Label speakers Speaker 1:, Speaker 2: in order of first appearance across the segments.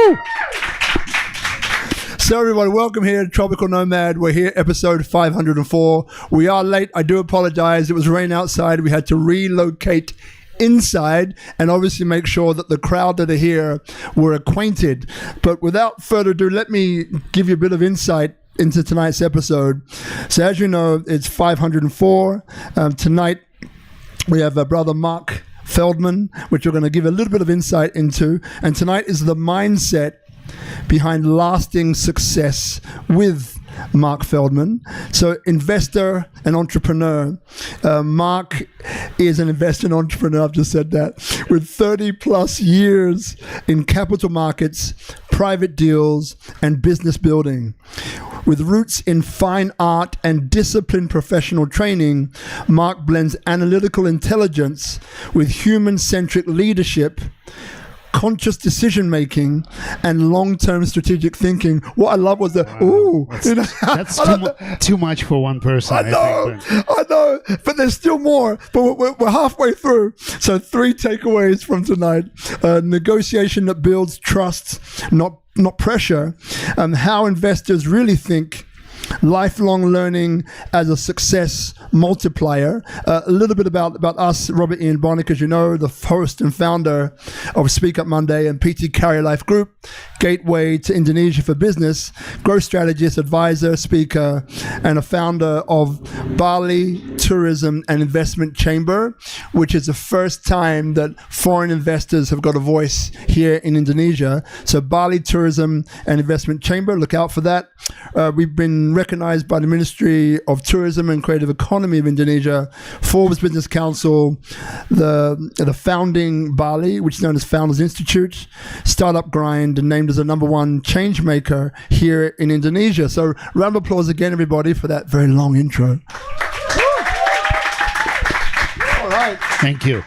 Speaker 1: Woo! So everybody, welcome here to Tropical Nomad. We're here, episode 504. We are late. I do apologize. It was raining outside. We had to relocate inside and obviously make sure that the crowd that are here were acquainted. But without further ado, let me give you a bit of insight into tonight's episode. So as you know, it's 504. Tonight, we have brother Mark Feldman, which we're going to give a little bit of insight into. And tonight is the mindset behind lasting success with Mark Feldman. So investor and entrepreneur. Mark is an investor and entrepreneur, I've just said that, with 30 plus years in capital markets, private deals, and business building. With roots in fine art and disciplined professional training, Mark blends analytical intelligence with human-centric leadership, conscious decision-making, and long-term strategic thinking. What I love was
Speaker 2: that's too much for one person.
Speaker 1: I know, but there's still more. But we're halfway through. So 3 takeaways from tonight. Negotiation that builds trust, not pressure. How investors really think. Lifelong learning as a success multiplier. A little bit about us, Robert Ian Bonnick, as you know, the host and founder of SpeakuP Monday and PT Carrier Life Group, gateway to Indonesia for business, growth strategist, advisor, speaker, and a founder of Bali Tourism and Investment Chamber, which is the first time that foreign investors have got a voice here in Indonesia. So Bali Tourism and Investment Chamber, look out for that. We've been recognized by the Ministry of Tourism and Creative Economy of Indonesia, Forbes Business Council, the founding Bali, which is known as Founders Institute, Startup Grind, and named as the #1 change maker here in Indonesia. So round of applause again, everybody, for that very long intro. All right.
Speaker 2: Thank you.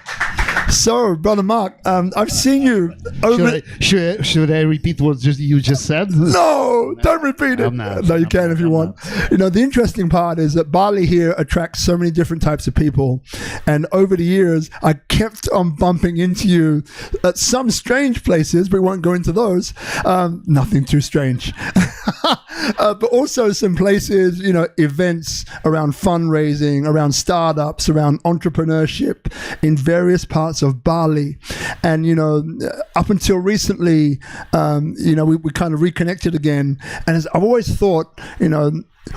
Speaker 1: So, brother Mark, I've seen you over.
Speaker 2: Should I repeat what you just said?
Speaker 1: No, don't repeat it. No, you can if you want. You know, the interesting part is that Bali here attracts so many different types of people, and over the years, I kept on bumping into you at some strange places, but we won't go into those. Nothing too strange. But also some places, you know, events around fundraising, around startups, around entrepreneurship in various parts of Bali. And, you know, up until recently, you know, we kind of reconnected again. And as I've always thought, you know,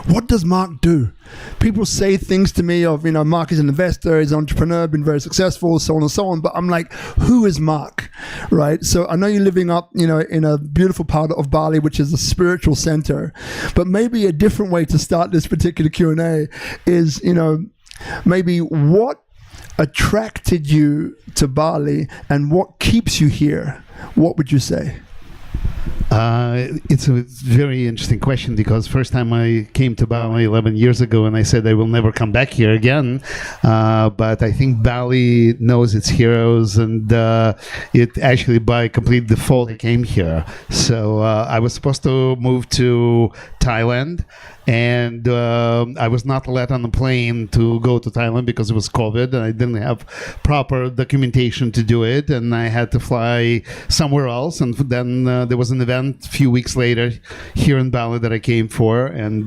Speaker 1: what does Mark do? People say things to me of, you know, Mark is an investor, he's an entrepreneur, been very successful, so on and so on. But I'm like, who is Mark? Right? So I know you're living up, you know, in a beautiful part of Bali, which is a spiritual center. But maybe a different way to start this particular Q&A is, you know, maybe what attracted you to Bali and what keeps you here? What would you say?
Speaker 2: It's a very interesting question, because first time I came to Bali 11 years ago and I said I will never come back here again, but I think Bali knows its heroes, and it actually by complete default I came here. So I was supposed to move to Thailand, and I was not let on the plane to go to Thailand because it was COVID and I didn't have proper documentation to do it, and I had to fly somewhere else. And then there was an event a few weeks later here in Bali that I came for, and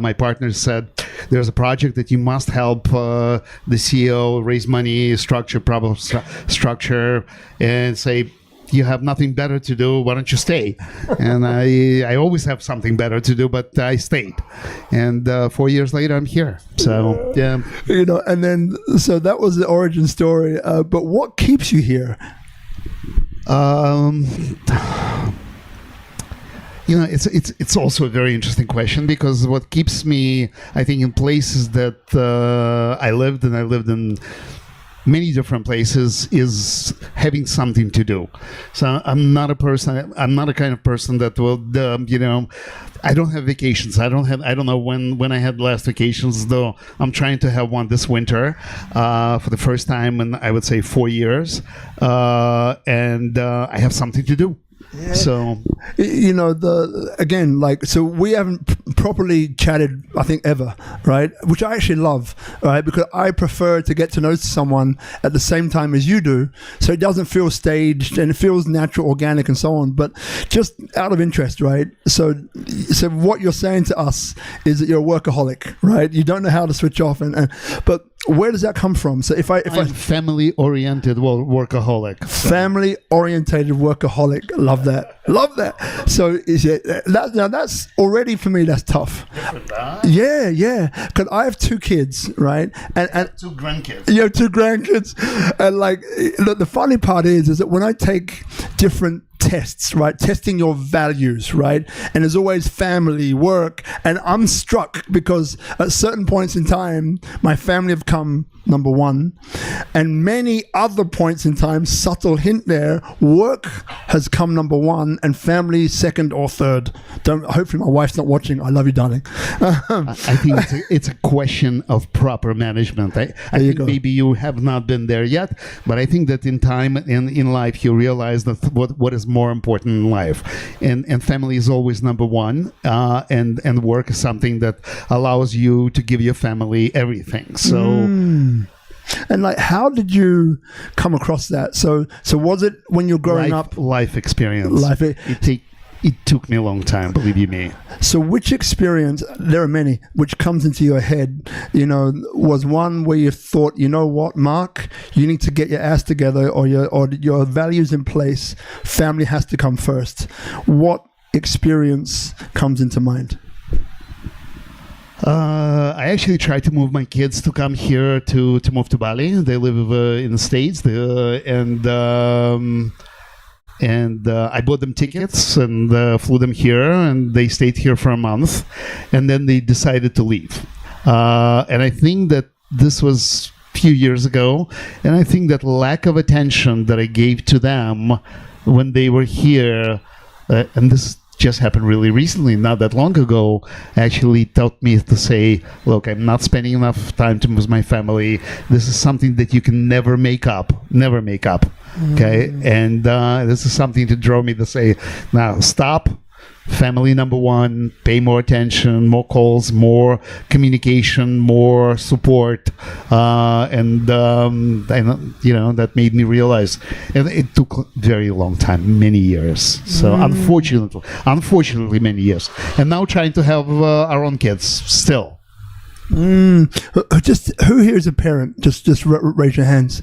Speaker 2: my partner said, there's a project that you must help the CEO raise money, structure, proper structure, and say, you have nothing better to do, why don't you stay? And I always have something better to do, but I stayed. And 4 years later, I'm here. So, yeah.
Speaker 1: You know, and then, so that was the origin story. But what keeps you here?
Speaker 2: You know, it's also a very interesting question, because what keeps me, I think, in places that I lived in many different places, is having something to do. So I'm not a kind of person that will, you know, I don't have vacations. I don't know when I had last vacations, though I'm trying to have one this winter for the first time in, I would say, 4 years. And I have something to do. So
Speaker 1: You know, so we haven't properly chatted, I think, ever, right? Which I actually love, right? Because I prefer to get to know someone at the same time as you do, so it doesn't feel staged and it feels natural, organic, and so on. But just out of interest, right? So what you're saying to us is that you're a workaholic, right? You don't know how to switch off, but where does that come from? So if
Speaker 2: I'm family-oriented workaholic.
Speaker 1: Family-orientated workaholic, love that. So that's already for me. That's tough. Yeah. Because I have 2 kids, right? And
Speaker 2: 2 grandkids.
Speaker 1: You have 2 grandkids, and like the funny part is that when I take different tests, right? Testing your values, right? And there's always family, work, and I'm struck because at certain points in time, my family have come number 1, and many other points in time, subtle hint there, work has come number 1 and family second or third. Hopefully my wife's not watching. I love you, darling.
Speaker 2: I think it's a question of proper management. I think maybe you have not been there yet, but I think that in time in life you realize that what is more important in life, and family is always number 1, and work is something that allows you to give your family everything. So.
Speaker 1: And like, how did you come across that? So was it when you're growing up?
Speaker 2: Life experience. It took me a long time, believe you me.
Speaker 1: So which experience, there are many, which comes into your head, you know, was one where you thought, you know what, Mark, you need to get your ass together, or your values in place, family has to come first. What experience comes into mind?
Speaker 2: I actually tried to move my kids to come here to move to Bali. They live in the States, and I bought them tickets and flew them here, and they stayed here for a month, and then they decided to leave. And I think that this was a few years ago, and I think that lack of attention that I gave to them when they were here, and this just happened really recently, not that long ago, actually taught me to say, look, I'm not spending enough time with my family. This is something that you can never make up. Okay? And this is something to draw me to say, now stop. Family number 1, pay more attention, more calls, more communication, more support, and you know, that made me realize, and it took a very long time, many years. So unfortunately, many years, and now trying to have our own kids still.
Speaker 1: Just who here is a parent? Just raise your hands,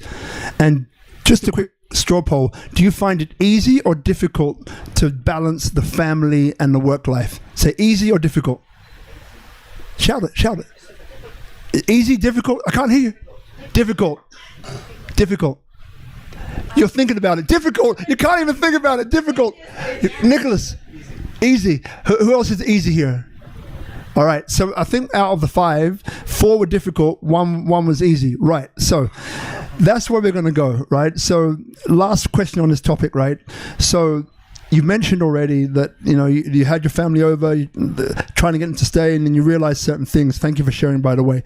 Speaker 1: and just a quick straw poll. Do you find it easy or difficult to balance the family and the work life? Say easy or difficult. Shout it. Easy, difficult? I can't hear you. Difficult. You're thinking about it. Difficult. You can't even think about it. Difficult. Nicholas, easy. Who else is easy here? All right. So I think out of the 5, 4 were difficult. One was easy. Right. So that's where we're going to go, right? So last question on this topic, right? So you mentioned already that, you know, you had your family over, trying to get them to stay, and then you realized certain things. Thank you for sharing, by the way.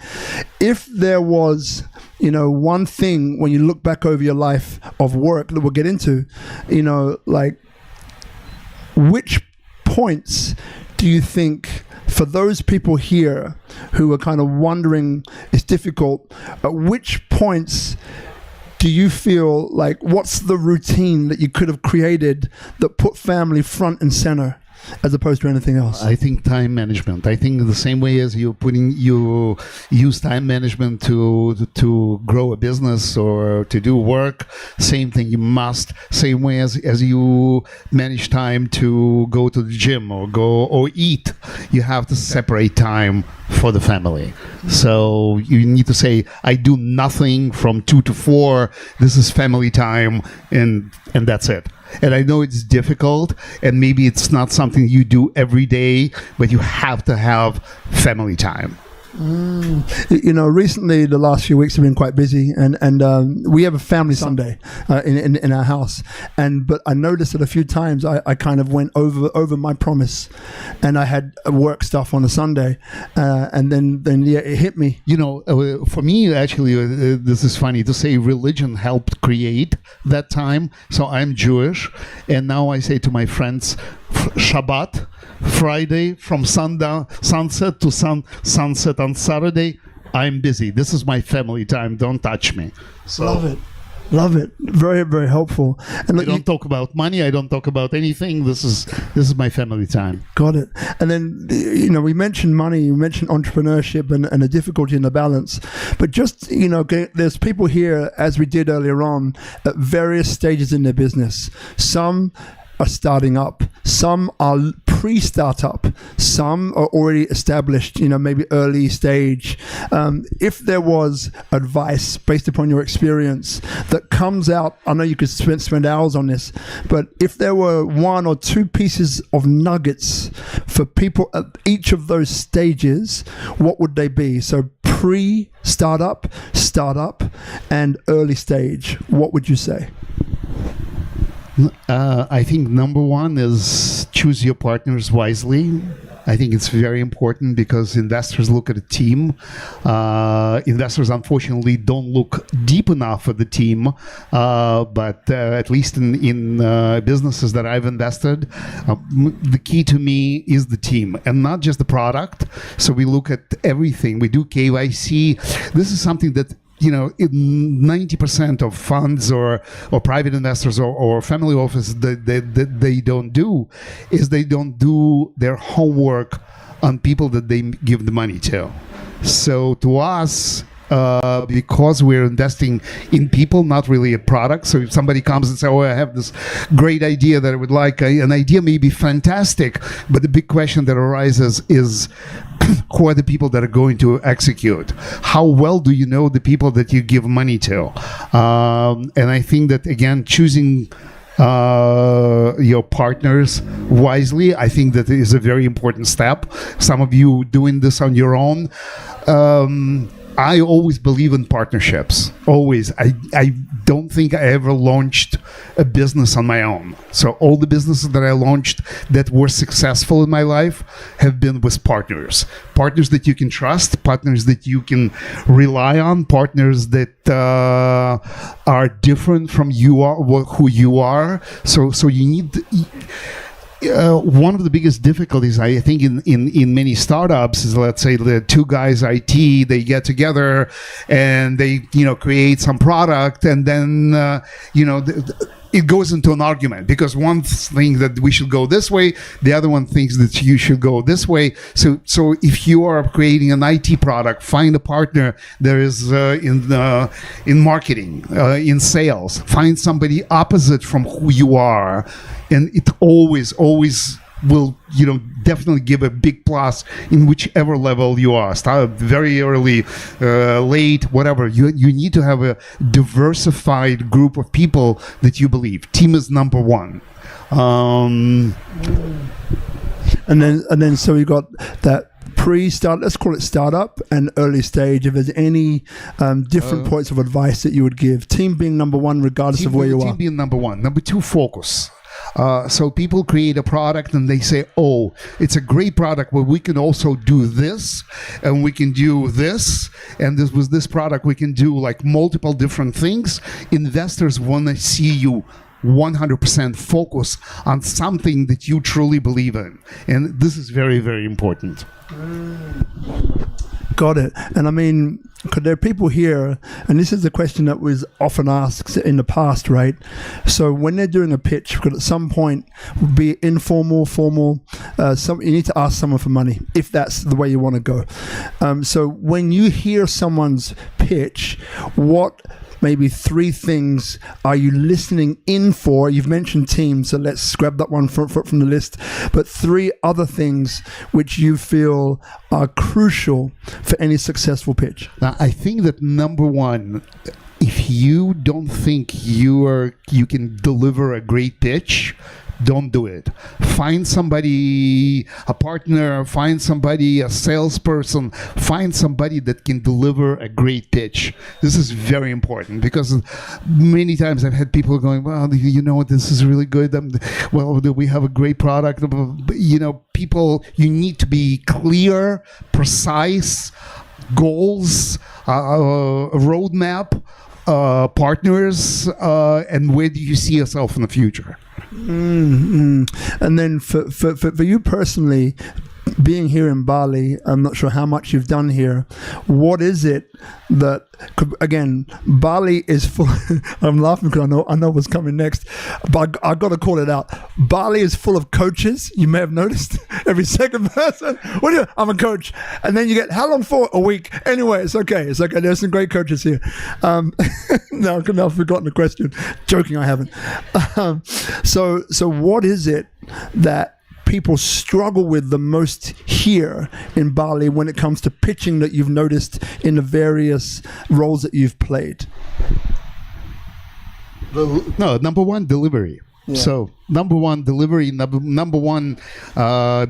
Speaker 1: If there was, you know, one thing when you look back over your life of work that we'll get into, you know, like, which points do you think, for those people here who are kind of wondering, it's difficult, at which points do you feel like, what's the routine that you could have created that put family front and center as opposed to anything else?
Speaker 2: I think time management. I think the same way as you use time management to grow a business or to do work, same thing. You must, same way as you manage time to go to the gym or eat, you have to separate time for the family. So you need to say, I do nothing from 2 to 4. This is family time, and that's it. And I know it's difficult, and maybe it's not something you do every day, but you have to have family time.
Speaker 1: Recently the last few weeks have been quite busy, and we have a family Sunday in our house, but I noticed that a few times I kind of went over my promise, and I had work stuff on a Sunday, and then it hit me.
Speaker 2: For me, actually, this is funny to say. Religion helped create that time. So I'm Jewish, and now I say to my friends, Shabbat, Friday from sunset to sunset on Saturday, I'm busy. This is my family time. Don't touch me. So,
Speaker 1: Love it. Very, very helpful. And
Speaker 2: I don't talk about money. I don't talk about anything. This is my family time.
Speaker 1: Got it. And then, we mentioned money, we mentioned entrepreneurship and the difficulty in the balance. But just, there's people here, as we did earlier on, at various stages in their business. Some are starting up, some are pre-startup, some are already established, maybe early stage. If there was advice based upon your experience that comes out, I know you could spend hours on this, but if there were one or two pieces of nuggets for people at each of those stages, what would they be? So pre-startup, startup, and early stage, what would you say?
Speaker 2: I think number one is choose your partners wisely. I think it's very important because investors look at a team. Investors, unfortunately, don't look deep enough at the team. But at least in businesses that I've invested, the key to me is the team and not just the product. So we look at everything. We do KYC. This is something that 90% of funds or private investors or family offices that they don't do is they don't do their homework on people that they give the money to. So to us, because we're investing in people, not really a product. So if somebody comes and says, I have this great idea that I would like, an idea may be fantastic, but the big question that arises is, who are the people that are going to execute? How well do you know the people that you give money to? And I think that, again, choosing your partners wisely, I think that is a very important step. Some of you doing this on your own. I always believe in partnerships. Always. I don't think I ever launched a business on my own. So all the businesses that I launched that were successful in my life have been with partners. Partners that you can trust, partners that you can rely on, partners that are different from who you are. So you need... one of the biggest difficulties, I think, in many startups is, let's say, the two guys IT, they get together and they create some product, and then it goes into an argument because one thinks that we should go this way, the other one thinks that you should go this way. So if you are creating an IT product, find a partner that is in marketing, in sales. Find somebody opposite from who you are, and it always will definitely give a big plus in whichever level you are. Start very early, late, whatever. You need to have a diversified group of people that you believe. Team is number one. And
Speaker 1: then so we got that pre-start, let's call it startup, and early stage. If there's any different points of advice that you would give, team being number one regardless of where you are.
Speaker 2: Team being number one. Number two, focus. So people create a product and they say, oh, it's a great product, but we can also do this, and we can do this, and with this product we can do like multiple different things. Investors want to see you 100% focus on something that you truly believe in, and this is very, very important.
Speaker 1: Got it. And I mean, because there are people here, and this is the question that was often asked in the past, right? So when they're doing a pitch, because at some point, be it informal, formal, you need to ask someone for money, if that's the way you want to go. So when you hear someone's pitch, what maybe three things are you listening in for? You've mentioned team, so let's grab that one from the list. But three other things which you feel are crucial for any successful pitch.
Speaker 2: Now, I think that number one, if you don't think you can deliver a great pitch, don't do it. Find somebody, a partner, find somebody, a salesperson, find somebody that can deliver a great pitch. This is very important because many times I've had people going, well, you know, this is really good. Well, we have a great product. You know, people, you need to be clear, precise, goals, roadmap, partners, and where do you see yourself in the future?
Speaker 1: And then for you personally, being here in Bali, I'm not sure how much you've done here. What is it that, again, Bali is full. I'm laughing because I know what's coming next, but I got to call it out. Bali is full of coaches. You may have noticed every second person. What do you? I'm a coach, and then you get how long for? A week. Anyway, it's okay. It's okay. There's some great coaches here. No, I've forgotten the question. Joking, I haven't. So what is it that people struggle with the most here in Bali when it comes to pitching that you've noticed in the various roles that you've played?
Speaker 2: No, number one, delivery. Yeah. So number one, delivery. Number one,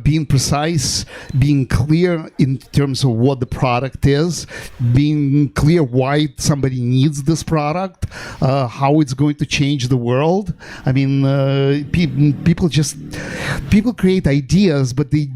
Speaker 2: being precise, being clear in terms of what the product is, being clear why somebody needs this product, how it's going to change the world. I mean, people create ideas, but they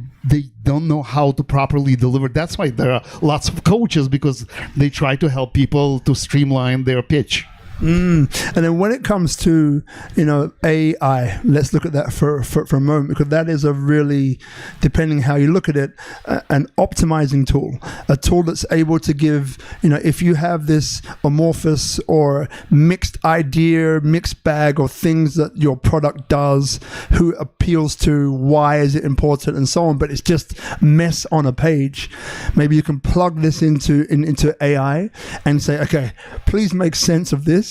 Speaker 2: don't know how to properly deliver. That's why there are lots of coaches, because they try to help people to streamline their pitch.
Speaker 1: And then when it comes to, AI, let's look at that for a moment, because that is a really, depending how you look at it, an optimizing tool, a tool that's able to give, if you have this amorphous or mixed idea, mixed bag of things that your product does, who appeals to, why is it important, and so on, but it's just mess on a page. Maybe you can plug this into AI and say, okay, please make sense of this.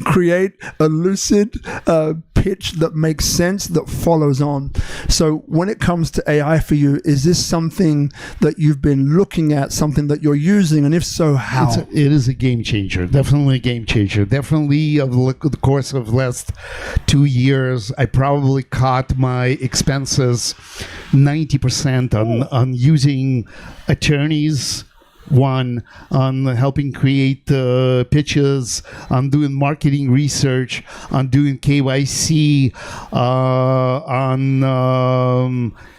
Speaker 1: Create a lucid pitch that makes sense, that follows on. So when it comes to AI for you, is this something that you've been looking at, something that you're using, and if so, how?
Speaker 2: It is a game changer, definitely a game changer. Definitely over the course of the last 2 years, I probably cut my expenses 90% on using attorneys, one, on helping create pitches, on doing marketing research, on doing KYC, on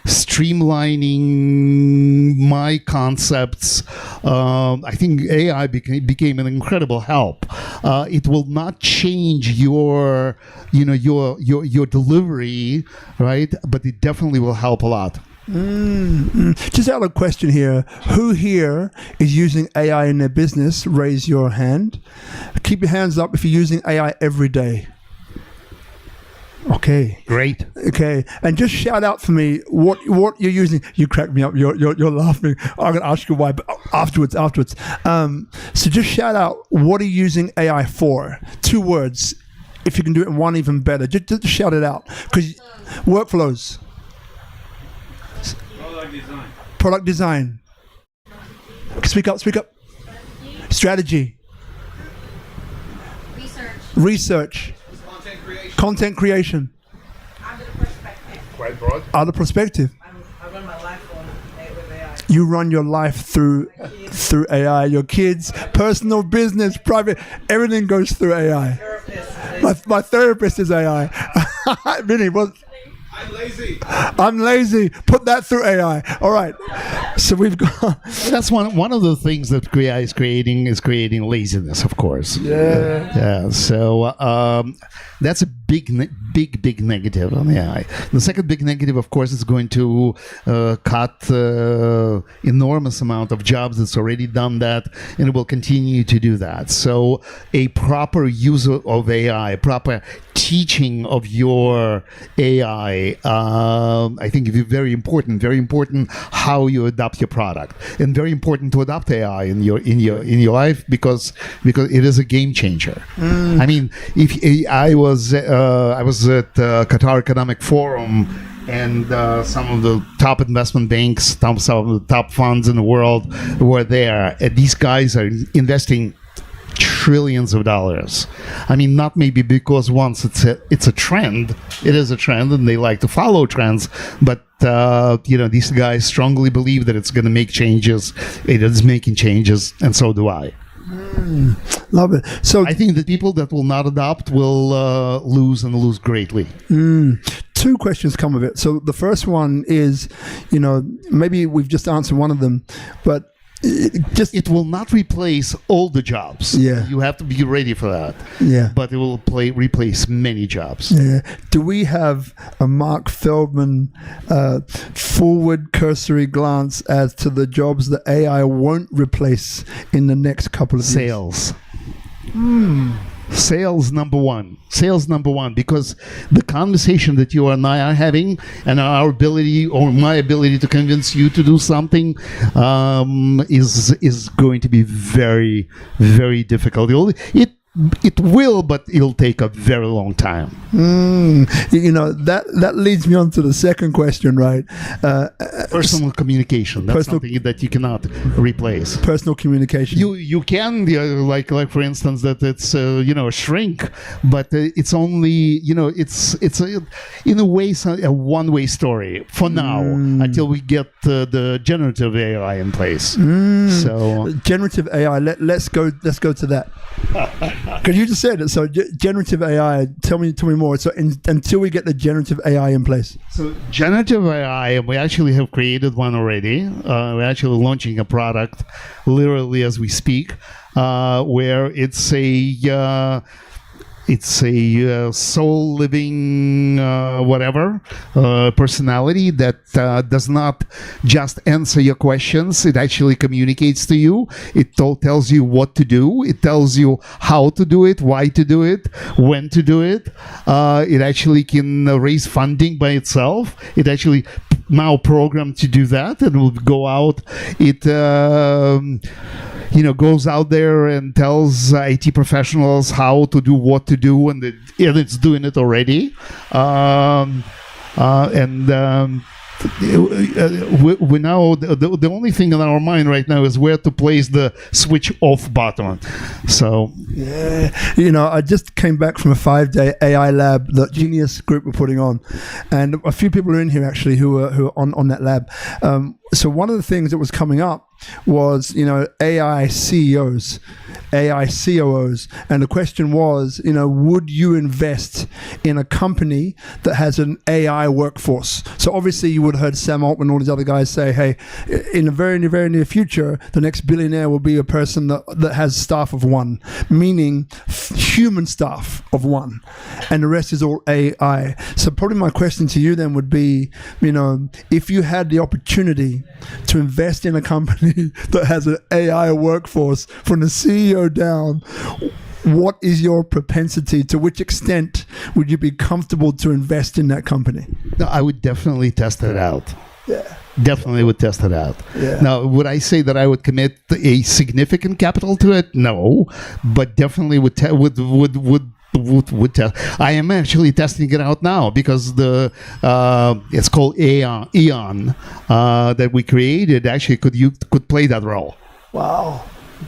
Speaker 2: streamlining my concepts. I think AI became an incredible help. It will not change your delivery, right? But it definitely will help a lot.
Speaker 1: Just out of question here, who here is using AI in their business? Raise your hand. Keep your hands up if you're using AI every day. Okay.
Speaker 2: Great.
Speaker 1: Okay. And just shout out for me what you're using. You crack me up. You're laughing. I'm going to ask you why, but afterwards. So just shout out, what are you using AI for? 2 words. If you can do it in one, even better. Just shout it out. Because workflows. Product design. Speak up. Strategy. Research. Content creation.
Speaker 2: Quite broad.
Speaker 1: Other perspective.
Speaker 3: I run my life with AI.
Speaker 1: You run your life through AI. Your kids, personal, business, private, everything goes through AI. My therapist is AI. Vinny, what? I'm lazy. Put that through AI. All right. So we've got.
Speaker 2: That's one of the things that AI is creating laziness, of course. Yeah. So that's a big negative on AI. The second big negative, of course, is going to cut enormous amount of jobs. It's already done that, and it will continue to do that. So a proper use of AI, proper teaching of your AI, I think is very important. Very important how you adopt your product, and very important to adopt AI in your life because it is a game changer. I mean, if I was at Qatar Economic Forum, and some of the top investment banks, some of the top funds in the world were there. And these guys are investing trillions of dollars. I mean, not maybe because once it's a trend, it is a trend, and they like to follow trends, but these guys strongly believe that it's going to make changes. It is making changes, and so do I.
Speaker 1: Love it. So
Speaker 2: I think the people that will not adopt will lose and lose greatly.
Speaker 1: Two questions come of it. So the first one is, maybe we've just answered one of them, but
Speaker 2: it will not replace all the jobs.
Speaker 1: Yeah.
Speaker 2: You have to be ready for that.
Speaker 1: Yeah.
Speaker 2: But it will replace many jobs.
Speaker 1: Yeah. Do we have a Mark Feldman forward cursory glance as to the jobs that AI won't replace in the next couple of years?
Speaker 2: Sales number one, because the conversation that you and I are having, and our ability or my ability to convince you to do something is going to be very, very difficult. It will, but it'll take a very long time.
Speaker 1: That leads me on to the second question, right?
Speaker 2: Personal communication. That's something that you cannot replace.
Speaker 1: Personal communication.
Speaker 2: You can, like for instance, that it's a shrink, but it's only it's in a way a one-way story for now until we get the generative AI in place. So
Speaker 1: generative AI. Let's go to that. Because you just said it. So generative AI. Tell me more. So until we get the generative AI in place.
Speaker 2: So generative AI, we actually have created one already. We're actually launching a product literally as we speak, where it's a soul living personality that does not just answer your questions. It actually communicates to you. It tells you what to do. It tells you how to do it, why to do it, when to do it. It actually can raise funding by itself. It actually now programmed to do that, and will go out. It goes out there and tells IT professionals how to do what to do, and it's doing it already. We now the only thing in our mind right now is where to place the switch off button. So
Speaker 1: I just came back from a 5-day AI lab that Genius Group were putting on, and a few people are in here actually who are on that lab. So one of the things that was coming up was, AI CEOs, AI COOs. And the question was, would you invest in a company that has an AI workforce? So obviously you would have heard Sam Altman and all these other guys say, hey, in the very, very near future, the next billionaire will be a person that has staff of one, meaning human staff of one. And the rest is all AI. So probably my question to you then would be, if you had the opportunity to invest in a company that has an AI workforce from the CEO down, what is your propensity? To which extent would you be comfortable to invest in that company?
Speaker 2: No, I would definitely test it out.
Speaker 1: Yeah.
Speaker 2: Definitely would test it out.
Speaker 1: Yeah.
Speaker 2: Now, would I say that I would commit a significant capital to it? No, but definitely would test. I am actually testing it out now because it's called Eon that we created actually could play that role.
Speaker 1: Wow,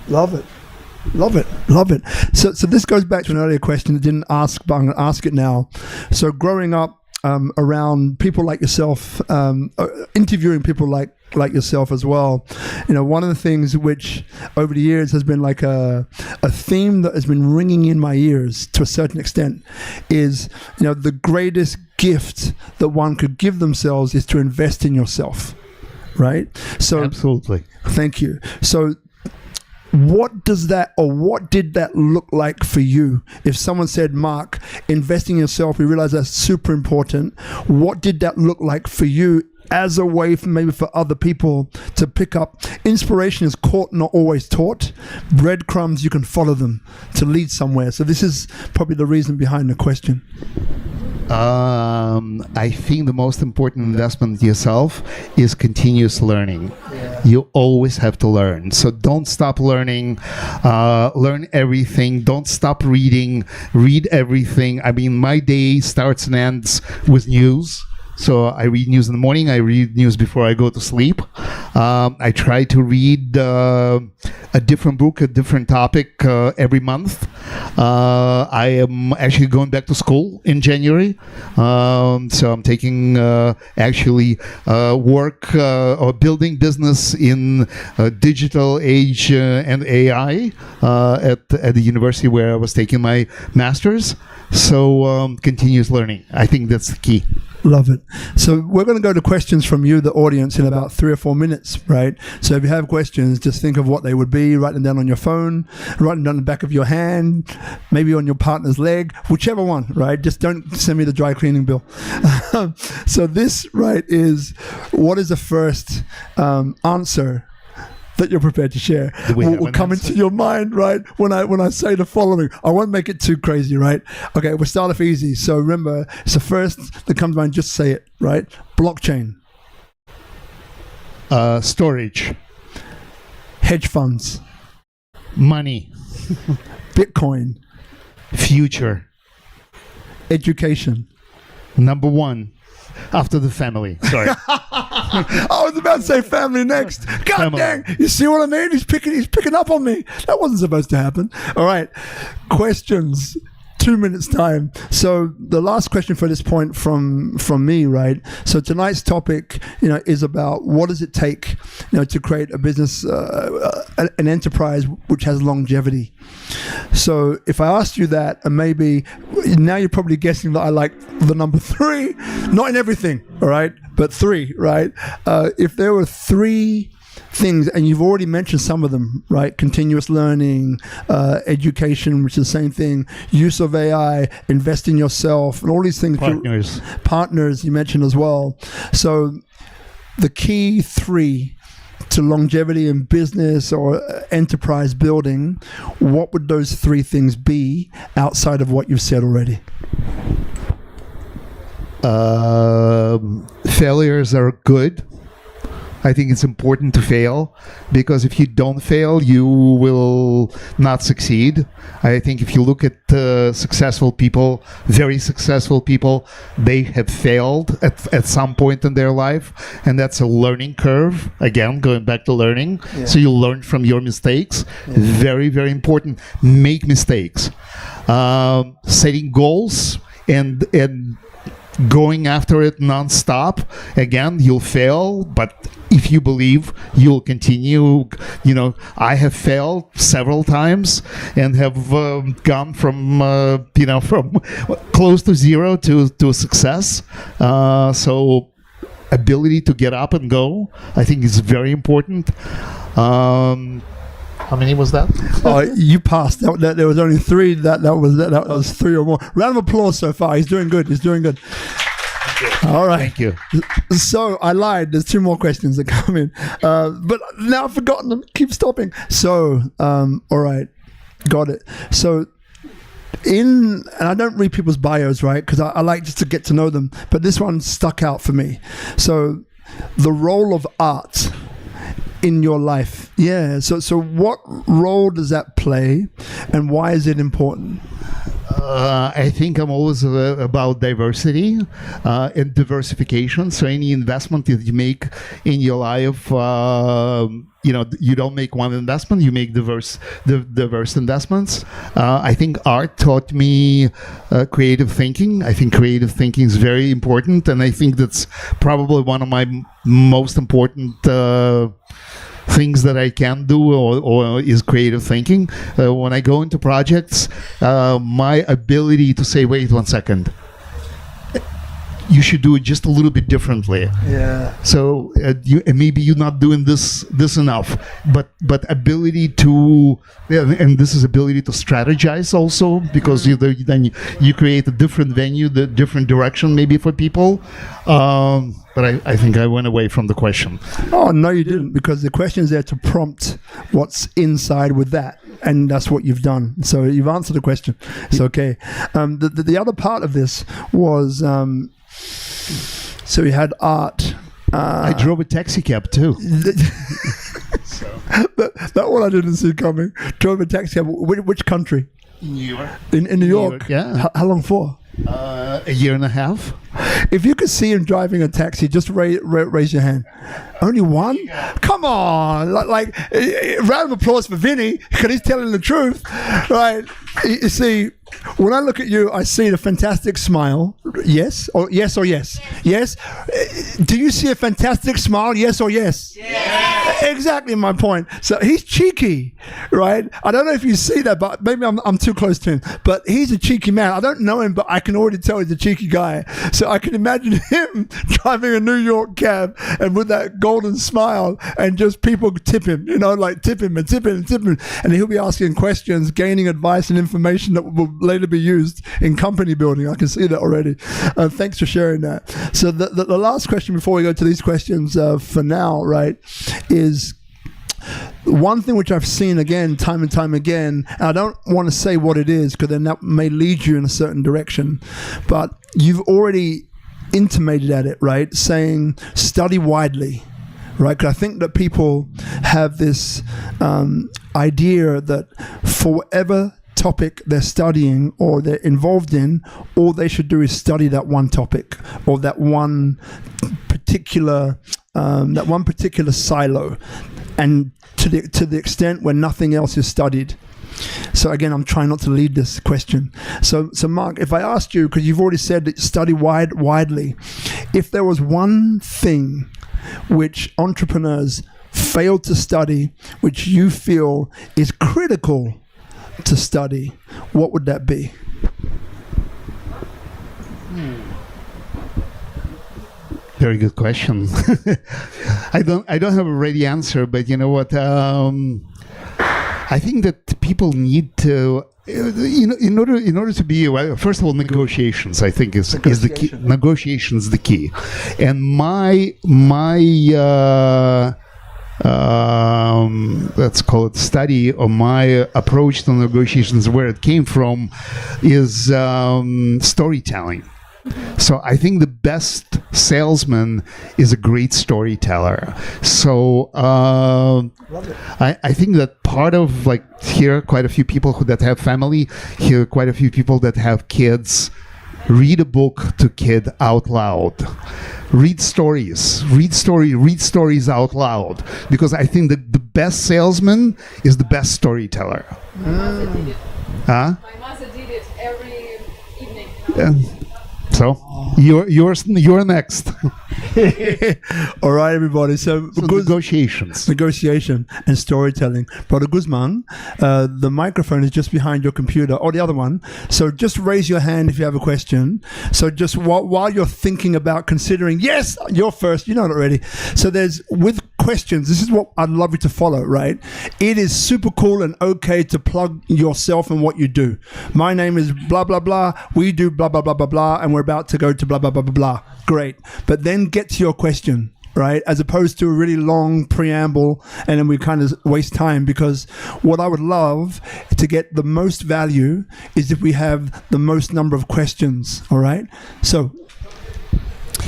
Speaker 1: love it. So this goes back to an earlier question that didn't ask, but I'm going to ask it now. So growing up around people like yourself, interviewing people like yourself as well, one of the things which over the years has been like a theme that has been ringing in my ears to a certain extent is, the greatest gift that one could give themselves is to invest in yourself, right? So
Speaker 2: absolutely.
Speaker 1: Thank you. So what did that look like for you? If someone said, Mark, investing in yourself, we realize that's super important. What did that look like for you as a way for other people to pick up? Inspiration is caught, not always taught. Breadcrumbs, you can follow them to lead somewhere. So this is probably the reason behind the question.
Speaker 2: I think the most important investment in yourself is continuous learning. Yeah. You always have to learn. So don't stop learning. Learn everything. Don't stop reading. Read everything. I mean, my day starts and ends with news. So I read news in the morning. I read news before I go to sleep. I try to read a different book, a different topic every month. I am actually going back to school in January, so I'm taking actually work or building business in digital age and AI at the university where I was taking my master's. So continuous learning, I think that's the key.
Speaker 1: Love it. So we're going to go to questions from you, the audience, in about 3 or 4 minutes, right? So if you have questions, just think of what they would be, write them down on your phone, write them down the back of your hand, maybe on your partner's leg, whichever one, right? Just don't send me the dry cleaning bill. So this, right, is what is the first answer that you're prepared to share will come into your mind, right? When I say the following, I won't make it too crazy, right? Okay, we'll start off easy. So remember, it's the first that comes to mind. Just say it, right? Blockchain,
Speaker 2: storage,
Speaker 1: hedge funds,
Speaker 2: money,
Speaker 1: Bitcoin,
Speaker 2: future,
Speaker 1: education.
Speaker 2: number one after the family. Sorry.
Speaker 1: I was about to say family next. God
Speaker 2: Family.
Speaker 1: dang! You see what I mean? He's picking up on me. That wasn't supposed to happen. All right, questions. 2 minutes time. So the last question for this point from me, right? So tonight's topic, is about what does it take, to create a business, an enterprise which has longevity. So if I asked you that, and maybe now you're probably guessing that I like the number 3, not in everything, all right, but 3, right? If there were 3 things, and you've already mentioned some of them, right? Continuous learning, education, which is the same thing, use of AI, invest in yourself, and all these things. Partners you mentioned as well. So the key 3 to longevity in business or enterprise building, what would those 3 things be outside of what you've said already?
Speaker 2: Failures are good. I think it's important to fail, because if you don't fail, you will not succeed. I think if you look at successful people, very successful people, they have failed at some point in their life, and that's a learning curve. Again, going back to learning. Yeah. So you learn from your mistakes. Yeah. Very, very important. Make mistakes. Setting goals and going after it nonstop. Again, you'll fail, but if you believe, you'll continue. I have failed several times and have gone from from close to zero to success. So ability to get up and go, I think, is very important. How many was that?
Speaker 1: You passed. There was only 3. That was 3 or more. Round of applause so far. He's doing good. All right.
Speaker 2: Thank you.
Speaker 1: So I lied. There's 2 more questions that come in, but now I've forgotten them. Keep stopping. So all right, got it. So and I don't read people's bios, right? Because I like just to get to know them. But this one stuck out for me. So the role of art in your life. Yeah. So what role does that play, and why is it important?
Speaker 2: I think I'm always about diversity and diversification. So any investment that you make in your life, you don't make one investment, you make diverse investments. I think art taught me creative thinking. I think creative thinking is very important, and I think that's probably one of my most important things that I can do or is creative thinking. When I go into projects, my ability to say, wait 1 second, you should do it just a little bit differently.
Speaker 1: Yeah.
Speaker 2: So maybe you're not doing this enough, but ability to, and this is ability to strategize also, because then you create a different venue, the different direction maybe for people. But I think I went away from the question.
Speaker 1: Oh, no, you didn't, because the question is there to prompt what's inside with that. And that's what you've done. So you've answered the question. It's okay. The other part of this was, so we had art.
Speaker 2: I drove a taxi cab too.
Speaker 1: That one I didn't see coming. Drove a taxi cab. Which country?
Speaker 2: New York.
Speaker 1: In New York?
Speaker 2: Yeah.
Speaker 1: How long for?
Speaker 2: A year and a half.
Speaker 1: If you could see him driving a taxi, just raise your hand. Only one? Come on. Round of applause for Vinny, because he's telling the truth. Right? You see, when I look at you, I see the fantastic smile. Yes? Or yes or yes? Yes? Do you see a fantastic smile? Yes or yes? Yes. Exactly my point. So he's cheeky, right? I don't know if you see that, but maybe I'm too close to him. But he's a cheeky man. I don't know him, but I can already tell he's a cheeky guy. So I can imagine him driving a New York cab and with that golden smile and just people tip him, tip him and tip him and tip him. And he'll be asking questions, gaining advice and information that will later be used in company building. I can see that already. Thanks for sharing that. So the last question before we go to these questions for now, right, is one thing which I've seen again, time and time again, and I don't want to say what it is because then that may lead you in a certain direction, but you've already intimated at it, right, saying study widely, right? Because I think that people have this idea that for whatever topic they're studying or they're involved in, all they should do is study that one topic or that one particular silo, and to the extent where nothing else is studied. So again, I'm trying not to lead this question. So Mark, if I asked you, because you've already said that study widely, if there was one thing which entrepreneurs fail to study, which you feel is critical to study, what would that be?
Speaker 2: Very good question. I don't have a ready answer, but you know what? I think that people need to, in order to be, well, first of all, negotiations. I think is the key. Negotiations the key, and my let's call it study or my approach to negotiations, where it came from, is storytelling. So I think the best salesman is a great storyteller. So I think that part of, like, here, quite a few people that have family, here quite a few people that have kids, read a book to kid out loud. Read stories out loud, because I think that the best salesman is the best storyteller.
Speaker 3: My mother did it.
Speaker 2: Huh?
Speaker 3: My mother did it every evening.
Speaker 2: So you're next.
Speaker 1: All right, everybody. So negotiation and storytelling. Brother Guzman, the microphone is just behind your computer, or the other one. So just raise your hand if you have a question. So just while you're thinking about considering, yes, you're first. You know it already. So with questions, this is what I'd love you to follow, right? It is super cool and okay to plug yourself and what you do. My name is blah, blah, blah. We do blah, blah, blah, blah, blah. And we're about to go to blah, blah, blah, blah, blah. Great. But then get to your question, right? As opposed to a really long preamble, and then we kind of waste time, because what I would love to get the most value is if we have the most number of questions, all right? So,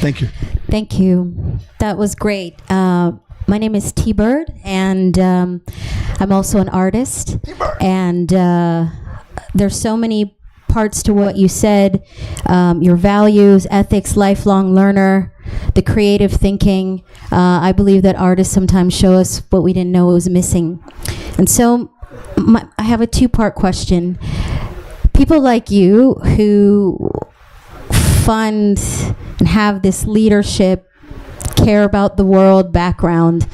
Speaker 1: thank you.
Speaker 4: Thank you. That was great. My name is T-Bird, and I'm also an artist. T-Bird. And there's so many parts to what you said, your values, ethics, lifelong learner, the creative thinking. I believe that artists sometimes show us what we didn't know was missing. And so I have a two-part question. People like you who fund and have this leadership, care about the world background,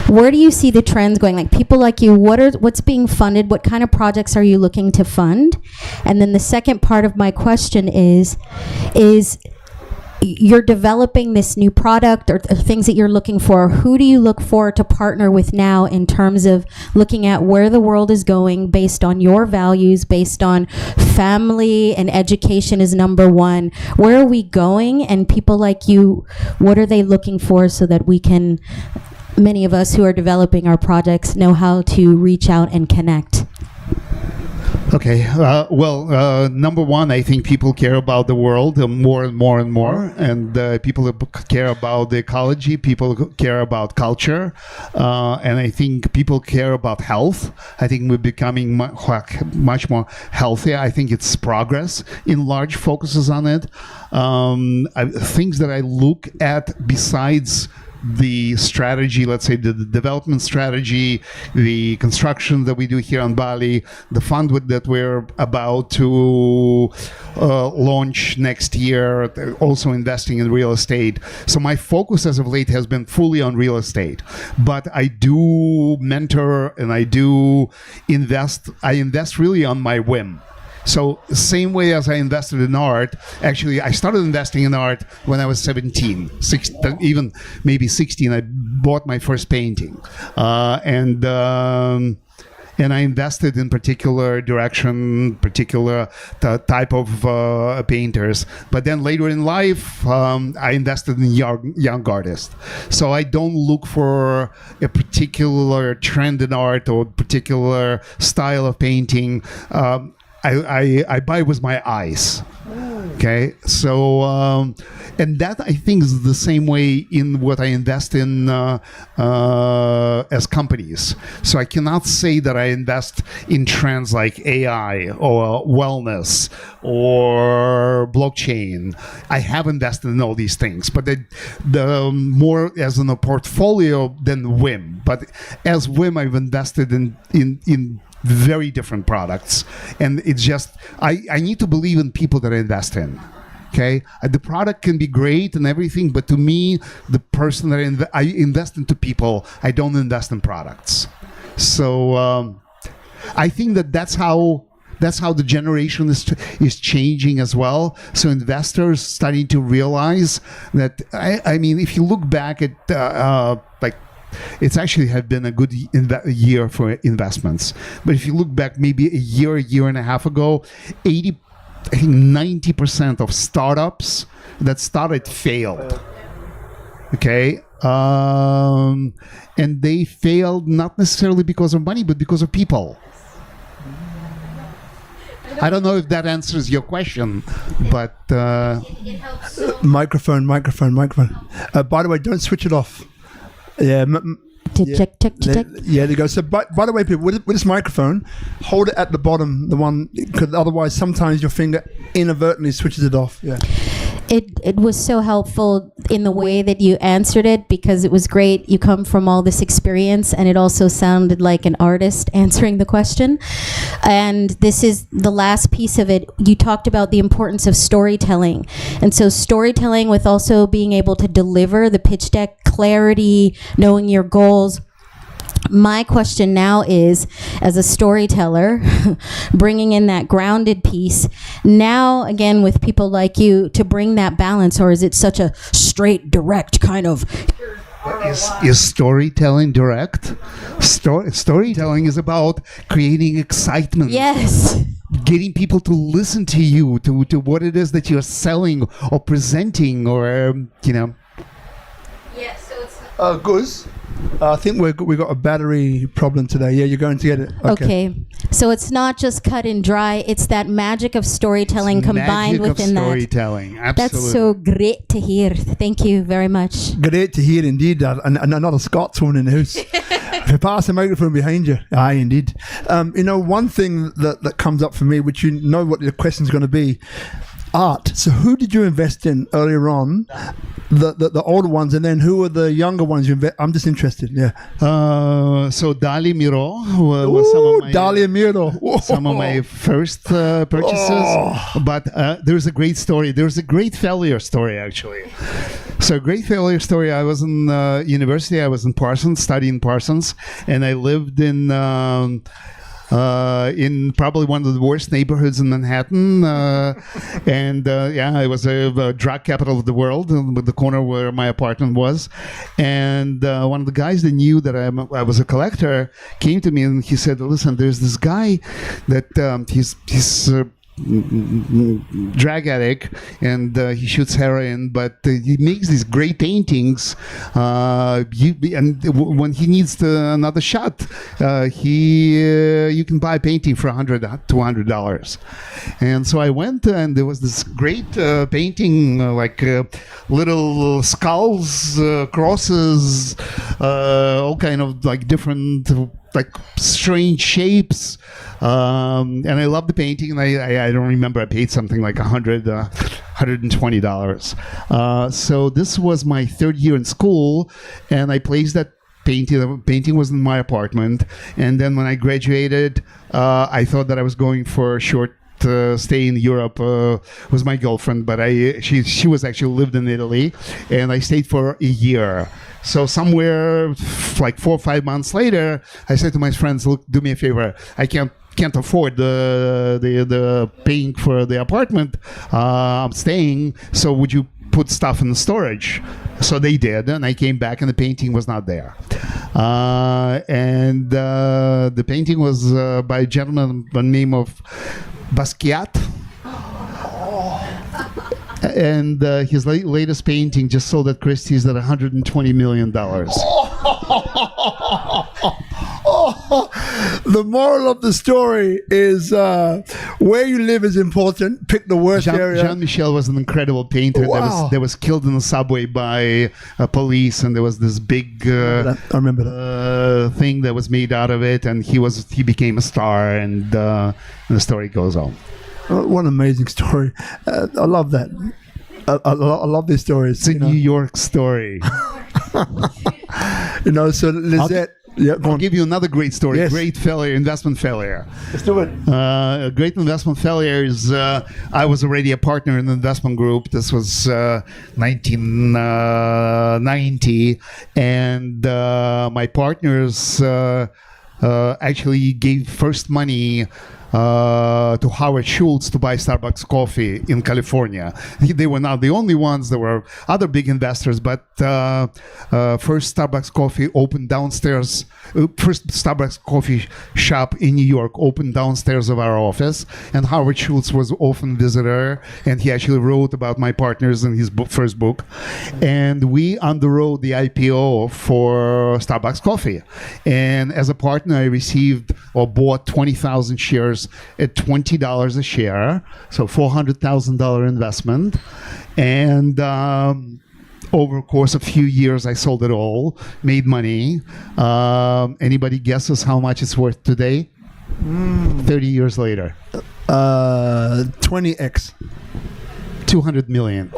Speaker 4: where do you see the trends going? Like, people like you, what's being funded? What kind of projects are you looking to fund? And then the second part of my question is you're developing this new product or things that you're looking for. Who do you look for to partner with now in terms of looking at where the world is going based on your values, based on family and education is number one? Where are we going? And people like you, what are they looking for so that we can, many of us who are developing our projects, know how to reach out and connect?
Speaker 2: Okay. Number one, I think people care about the world more and more and more, and people care about the ecology. People care about culture, and I think people care about health. I think we're becoming much more healthy. I think it's progress in large focuses on it. Things that I look at besides the strategy, let's say the development strategy, the construction that we do here on Bali, the fund that we're about to launch next year, also investing in real estate. So my focus as of late has been fully on real estate, but I do mentor and I do invest. I invest really on my whim. So same way as I invested in art, actually I started investing in art when I was 17, even maybe 16. I bought my first painting, and I invested in particular direction, particular type of painters. But then later in life, I invested in young artists. So I don't look for a particular trend in art or particular style of painting. I buy with my eyes. Okay, so and that I think is the same way in what I invest in as companies. So I cannot say that I invest in trends like AI or wellness or blockchain. I have invested in all these things, but the more as in a portfolio than whim. But as whim, I've invested in very different products, and it's just I need to believe in people that I invest in. Okay, the product can be great and everything, but to me, the person that I invest into people. I don't invest in products. So I think that's how the generation is changing as well. So investors starting to realize that. I mean, if you look back at it's actually have been a good year for investments. But if you look back maybe a year and a half ago, 90% of startups that started failed. Okay? And they failed not necessarily because of money, but because of people. I don't know if that answers your question, but...
Speaker 3: It helps so
Speaker 1: Microphone. By the way, don't switch it off. Yeah.
Speaker 4: Check.
Speaker 1: Yeah, there you go. So, by the way, people, with this microphone, hold it at the bottom, the one, because otherwise sometimes your finger inadvertently switches it off. Yeah.
Speaker 4: It was so helpful in the way that you answered it, because it was great. You come from all this experience, and it also sounded like an artist answering the question. And this is the last piece of it. You talked about the importance of storytelling. And so storytelling with also being able to deliver the pitch deck, clarity, knowing your goals. My question now is, as a storyteller, bringing in that grounded piece, now again with people like you, to bring that balance, or is it such a straight, direct kind of...
Speaker 2: Is storytelling direct? Storytelling is about creating excitement.
Speaker 4: Yes.
Speaker 2: Getting people to listen to you, to what it is that you're selling or presenting, or,
Speaker 3: yeah, so it's
Speaker 1: Guz, I think we got a battery problem today. Yeah, you're going to get it.
Speaker 4: Okay. So it's not just cut and dry. It's that magic of storytelling combined within that.
Speaker 2: Storytelling, absolutely.
Speaker 4: That's so great to hear. Thank you very much.
Speaker 1: Great to hear indeed. And another Scotsman in the house. If you pass the microphone behind you. Aye, indeed. One thing that comes up for me, which you know what the question's going to be, art. So who did you invest in earlier on? The older ones, and then who are the younger ones you invest? I'm just interested. Yeah.
Speaker 2: So Dali Miro was some of my first purchases. But there's a great story. There's a great failure story, actually. So great failure story. I was in university. I was in Parsons, studying Parsons, and I lived in probably one of the worst neighborhoods in Manhattan, it was a drug capital of the world, with the corner where my apartment was. And one of the guys that knew that I was a collector came to me, and he said, "Listen, there's this guy that he's drug addict, and he shoots heroin, but he makes these great paintings. When he needs another shot, you can buy a painting for $100 to $200. And so I went, and there was this great painting, little skulls, crosses, all kind of like different, like strange shapes, and I love the painting. And I don't remember, I paid something like $120. So this was my third year in school, and I placed that painting. The painting was in my apartment, and then when I graduated, I thought that I was going for a short stay in Europe with my girlfriend, but she was actually lived in Italy, and I stayed for a year. So somewhere like 4 or 5 months later, I said to my friends, "Look, do me a favor. I can't afford the paying for the apartment. I'm staying. So would you put stuff in the storage?" So they did, and I came back, and the painting was not there. And the painting was by a gentleman by the name of Basquiat. And his latest painting just sold at Christie's at $120 million.
Speaker 1: The moral of the story is where you live is important. Pick the worst area.
Speaker 2: Jean-Michel was an incredible painter.
Speaker 1: Wow.
Speaker 2: That was killed in the subway by police, and there was this big
Speaker 1: I remember that.
Speaker 2: thing that was made out of it, and he became a star, and the story goes on.
Speaker 1: What an amazing story. I love that. I love these stories.
Speaker 2: It's a New York story.
Speaker 1: So Lizette.
Speaker 2: I'll give you another great story.
Speaker 1: Yes.
Speaker 2: Great failure, investment failure.
Speaker 1: Let's do it.
Speaker 2: A great investment failure is I was already a partner in the investment group. This was 1990, and my partners actually gave first money to Howard Schultz to buy Starbucks coffee in California. They were not the only ones. There were other big investors, but first Starbucks coffee opened downstairs. First Starbucks coffee shop in New York opened downstairs of our office, and Howard Schultz was often visitor, and he actually wrote about my partners in his first book. And we underwrote the IPO for Starbucks coffee. And as a partner, I received or bought 20,000 shares at $20 a share, so $400,000 investment. And over a course of a few years, I sold it all, made money. Anybody guesses how much it's worth today? 30 years later.
Speaker 1: 20x.
Speaker 2: 200 million.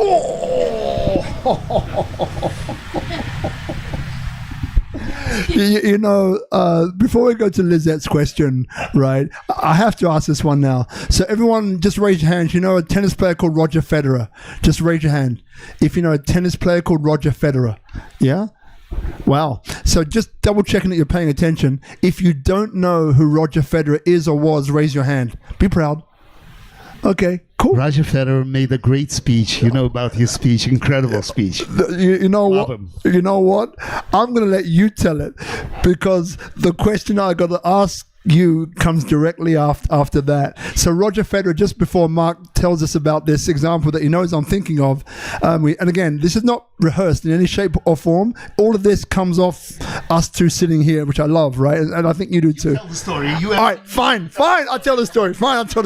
Speaker 1: Before we go to Lizette's question, right, I have to ask this one now. So everyone, just raise your hands. You know a tennis player called Roger Federer? Just raise your hand if you know a tennis player called Roger Federer. Yeah? Wow. So just double checking that you're paying attention. If you don't know who Roger Federer is or was, raise your hand. Be proud. Okay, cool.
Speaker 2: Roger Federer made a great speech. You know about his speech, incredible speech.
Speaker 1: You know
Speaker 2: Love
Speaker 1: what?
Speaker 2: him.
Speaker 1: You know what? I'm going to let you tell it, because the question I got to ask you comes directly after that. So Roger Federer, just before Mark tells us about this example that he knows I'm thinking of, and again, this is not rehearsed in any shape or form. All of this comes off us two sitting here, which I love, right? And I think you do too.
Speaker 2: Tell the story.
Speaker 1: All right, fine. I'll tell the story. Fine. So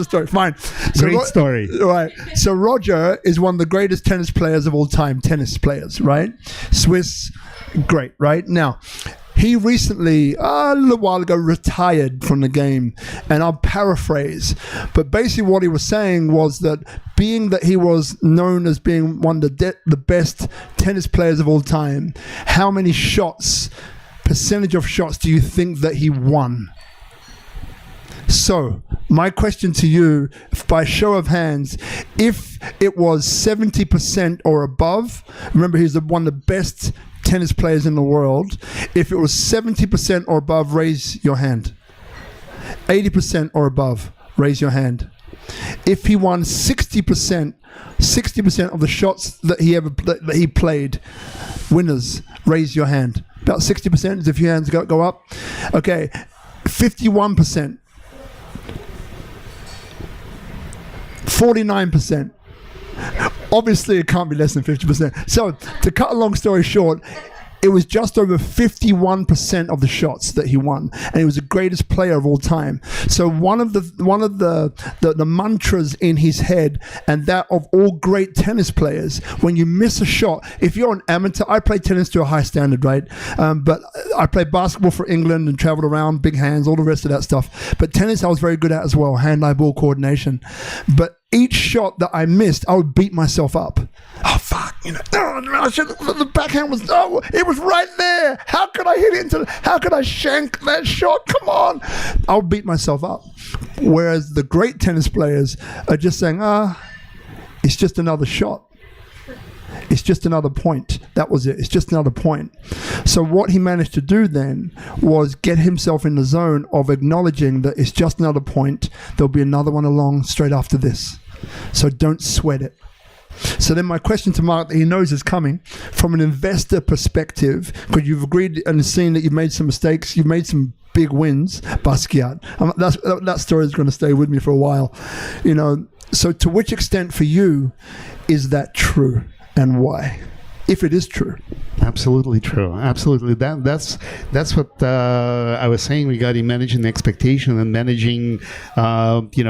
Speaker 2: Great story.
Speaker 1: Right. So Roger is one of the greatest tennis players of all time. Tennis players, right? Swiss, great, right? Now, he recently, a little while ago, retired from the game. And I'll paraphrase. But basically what he was saying was that being that he was known as being one of the best tennis players of all time, how many percentage of shots do you think that he won? So, my question to you, by show of hands, if it was 70% or above, remember he's one of the best tennis players in the world. If it was 70% or above, raise your hand. 80% or above, raise your hand. If he won 60% of the shots that he played, winners, raise your hand. About 60%, as if your hands go up. Okay, 51%. 49%. Obviously, it can't be less than 50%. So, to cut a long story short, it was just over 51% of the shots that he won, and he was the greatest player of all time. So one of the mantras in his head, and that of all great tennis players, when you miss a shot, if you're an amateur, I play tennis to a high standard, right? But I played basketball for England and traveled around, big hands, all the rest of that stuff. But tennis I was very good at as well, hand-eye ball coordination. But each shot that I missed, I would beat myself up. Oh, fuck, the backhand was, it was right there. How could I hit it how could I shank that shot? Come on. I would beat myself up. Whereas the great tennis players are just saying, it's just another shot. It's just another point. That was it. It's just another point. So what he managed to do then was get himself in the zone of acknowledging that it's just another point. There'll be another one along straight after this. So don't sweat it. So then my question to Mark that he knows is coming from an investor perspective, because you've agreed and seen that you've made some mistakes, you've made some big wins, Basquiat. That story is going to stay with me for a while. So to which extent for you is that true, and why? If it is true.
Speaker 2: Absolutely true. Absolutely. That's what I was saying regarding managing expectation and managing,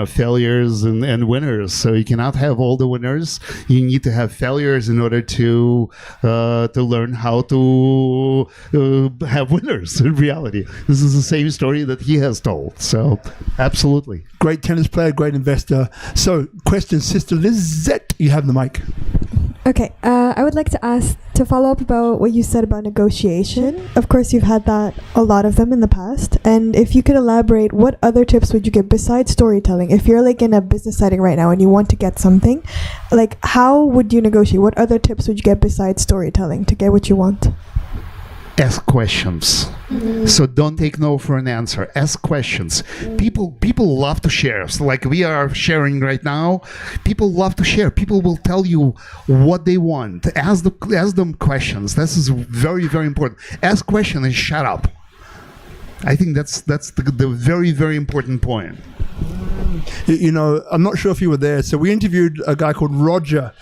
Speaker 2: failures and winners. So you cannot have all the winners. You need to have failures in order to learn how to have winners in reality. This is the same story that he has told. So absolutely.
Speaker 1: Great tennis player, great investor. So question, Sister Lizette, you have the mic.
Speaker 5: Okay, I would like to follow up about what you said about negotiation. Of course, you've had a lot of them in the past. And if you could elaborate, what other tips would you give besides storytelling? If you're like in a business setting right now and you want to get something, like how would you negotiate? What other tips would you get besides storytelling to get what you want?
Speaker 2: Ask questions. So don't take no for an answer. Ask questions. People love to share. So like we are sharing right now, people love to share. People will tell you what they want. Ask them questions. This is very, very important. Ask questions and shut up. I think that's the very, very important point.
Speaker 1: I'm not sure if you were there. So we interviewed a guy called Roger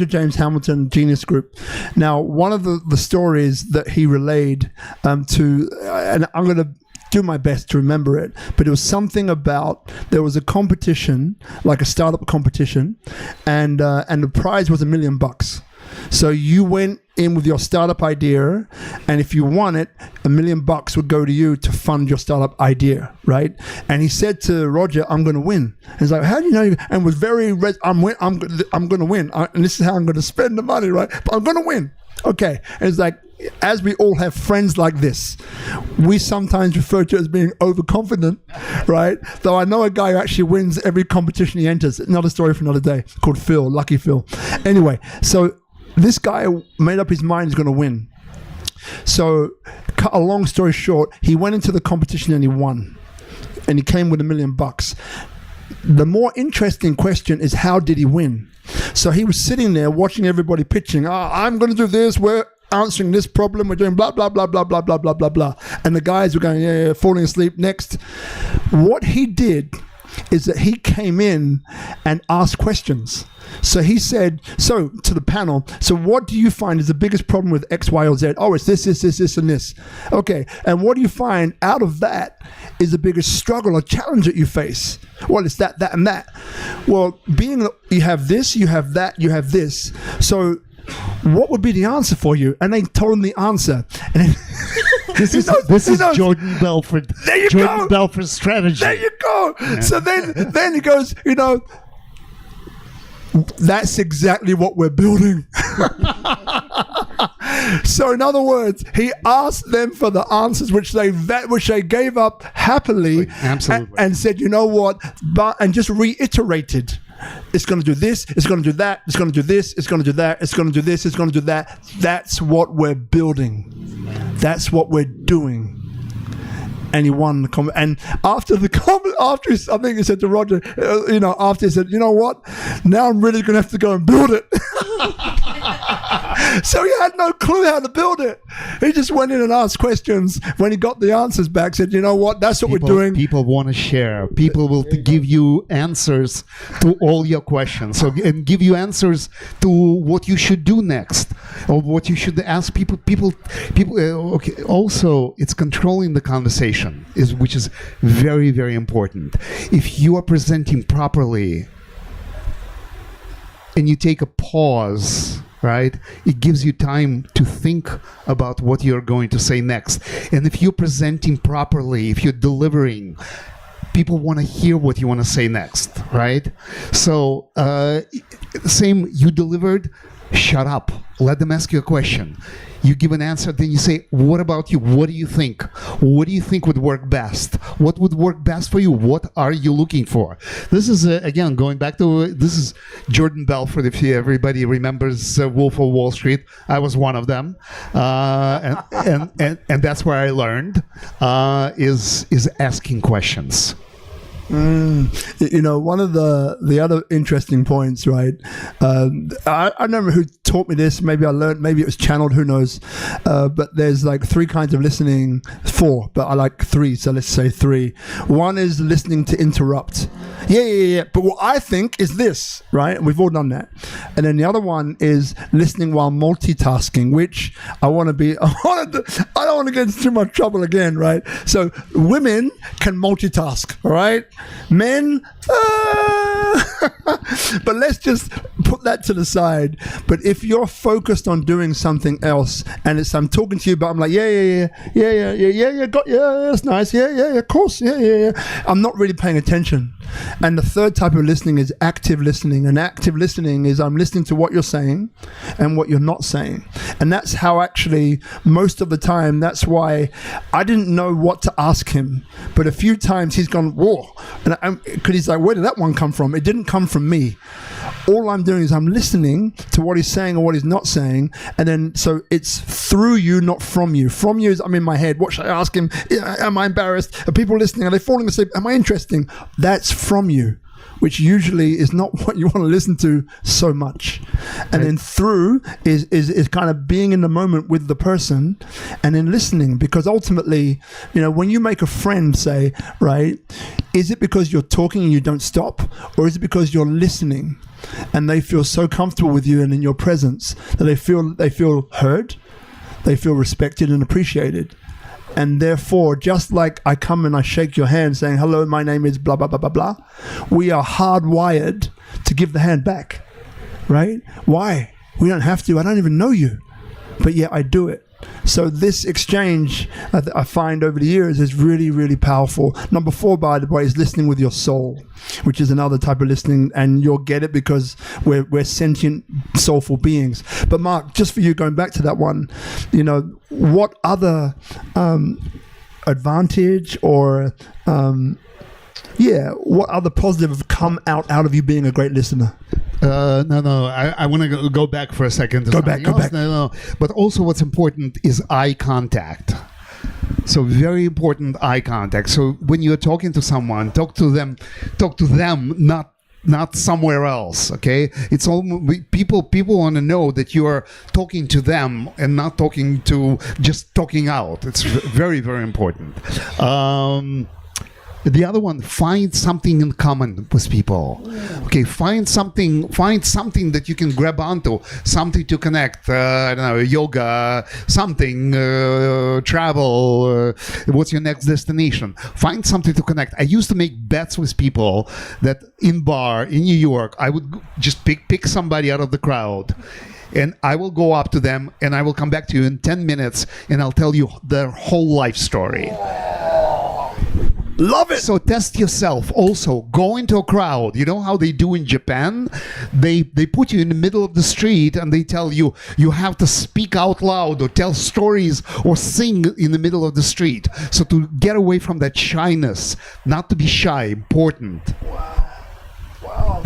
Speaker 1: James Hamilton, Genius Group. Now, one of the stories that he relayed to, and I'm going to do my best to remember it, but it was something about there was a competition, like a startup competition, and the prize was $1 million. So you went in with your startup idea, and if you won it, $1 million would go to you to fund your startup idea, right? And he said to Roger, "I'm going to win." And he's like, "How do you know?" And was very, I'm going to win, and this is how I'm going to spend the money, right? But I'm going to win. Okay, and it's like, as we all have friends like this, we sometimes refer to it as being overconfident, right? Though I know a guy who actually wins every competition he enters. Another story for another day, called Phil, Lucky Phil. Anyway, so this guy made up his mind he's going to win. So, cut a long story short, he went into the competition and he won. And he came with $1 million. The more interesting question is, how did he win? So he was sitting there watching everybody pitching. I'm going to do this. We're answering this problem. We're doing blah, blah, blah, blah, blah, blah, blah, blah, blah. And the guys were going, yeah, falling asleep. Next. What he did is that he came in and asked questions. So he said, to the panel, so what do you find is the biggest problem with X, Y, or Z? Oh, it's this, and this. Okay, and what do you find out of that is the biggest struggle or challenge that you face? Well, it's that, and that. Well, being you have this, you have that, you have this. So what would be the answer for you? And they told him the answer. And
Speaker 2: This is Jordan Belfort.
Speaker 1: There you
Speaker 2: Jordan
Speaker 1: go.
Speaker 2: Belfort's strategy.
Speaker 1: There you go. Yeah. So then he goes, that's exactly what we're building. So in other words, he asked them for the answers which they gave up happily.
Speaker 2: Absolutely.
Speaker 1: And said, you know what? And just reiterated. It's going to do this, it's going to do that, it's going to do this, it's going to do that, it's going to do this, it's going to do that. That's what we're building. That's what we're doing. And he won the comment. And after I think he said to Roger, after he said, you know what? Now I'm really going to have to go and build it. So he had no clue how to build it. He just went in and asked questions. When he got the answers back, said, you know what, that's what we're doing.
Speaker 2: People want to share. People will give you answers to all your questions. So, and give you answers to what you should do next, or what you should ask people. Okay. Also, it's controlling the conversation, which is very, very important. If you are presenting properly, and you take a pause, right? It gives you time to think about what you're going to say next. And if you're presenting properly, if you're delivering, people want to hear what you want to say next, right? So, same, you delivered, shut up. Let them ask you a question. You give an answer, then you say, what about you? What do you think? What do you think would work best? What would work best for you? What are you looking for? This is, again, going back to, this is Jordan Belfort, if everybody remembers Wolf of Wall Street. I was one of them. And that's where I learned, is asking questions.
Speaker 1: You know, one of the other interesting points, right? I remember who taught me this. Maybe I learned, maybe it was channeled, who knows? But there's like 3 kinds of listening, 4, but I like 3, so let's say 3. One is listening to interrupt. Yeah. But what I think is this, right? We've all done that. And then the other one is listening while multitasking, which I don't want to get into too much trouble again, right? So women can multitask, all right? Men, but let's just put that to the side. But if you're focused on doing something else, and I'm talking to you, but I'm like, yeah, that's nice, yeah, of course, yeah. I'm not really paying attention. And the third type of listening is active listening. And active listening is I'm listening to what you're saying and what you're not saying. And that's how actually most of the time, that's why I didn't know what to ask him. But a few times he's gone, whoa. And because he's like, where did that one come from? It didn't come from me. All I'm doing is I'm listening to what he's saying or what he's not saying. And then, so it's through you, not from you. From you is I'm in my head. What should I ask him? Am I embarrassed? Are people listening? Are they falling asleep? Am I interesting? That's from you, which usually is not what you want to listen to so much. And then through is kind of being in the moment with the person and then listening, because ultimately, you know, when you make a friend, say, right, is it because you're talking and you don't stop, or is it because you're listening and they feel so comfortable with you and in your presence that they feel heard, they feel respected and appreciated? And therefore, just like I come and I shake your hand saying, hello, my name is blah, blah, blah, blah, blah, we are hardwired to give the hand back, right? Why? We don't have to. I don't even know you, but yet I do it. So this exchange, I find over the years, is really, really powerful. Number 4, by the way, is listening with your soul, which is another type of listening, and you'll get it because we're sentient, soulful beings. But Mark, just for you, going back to that one, you know, what other advantage or what other positive have come out of you being a great listener?
Speaker 2: No. I want to go back for a second.
Speaker 1: Go back.
Speaker 2: No. But also what's important is eye contact. So very important, eye contact. So when you're talking to someone, talk to them, not somewhere else. Okay, it's all people want to know that you are talking to them and not just talking out. It's very, very important. The other one, find something in common with people. Okay, find something that you can grab onto, something to connect. I don't know, yoga, something, travel. What's your next destination? Find something to connect. I used to make bets with people that in New York, I would just pick somebody out of the crowd. And I will go up to them and I will come back to you in 10 minutes and I'll tell you their whole life story.
Speaker 1: Love it.
Speaker 2: So test yourself. Also, go into a crowd. You know how they do in Japan? They put you in the middle of the street and they tell you have to speak out loud or tell stories or sing in the middle of the street. So to get away from that shyness, not to be shy, important.
Speaker 1: Wow.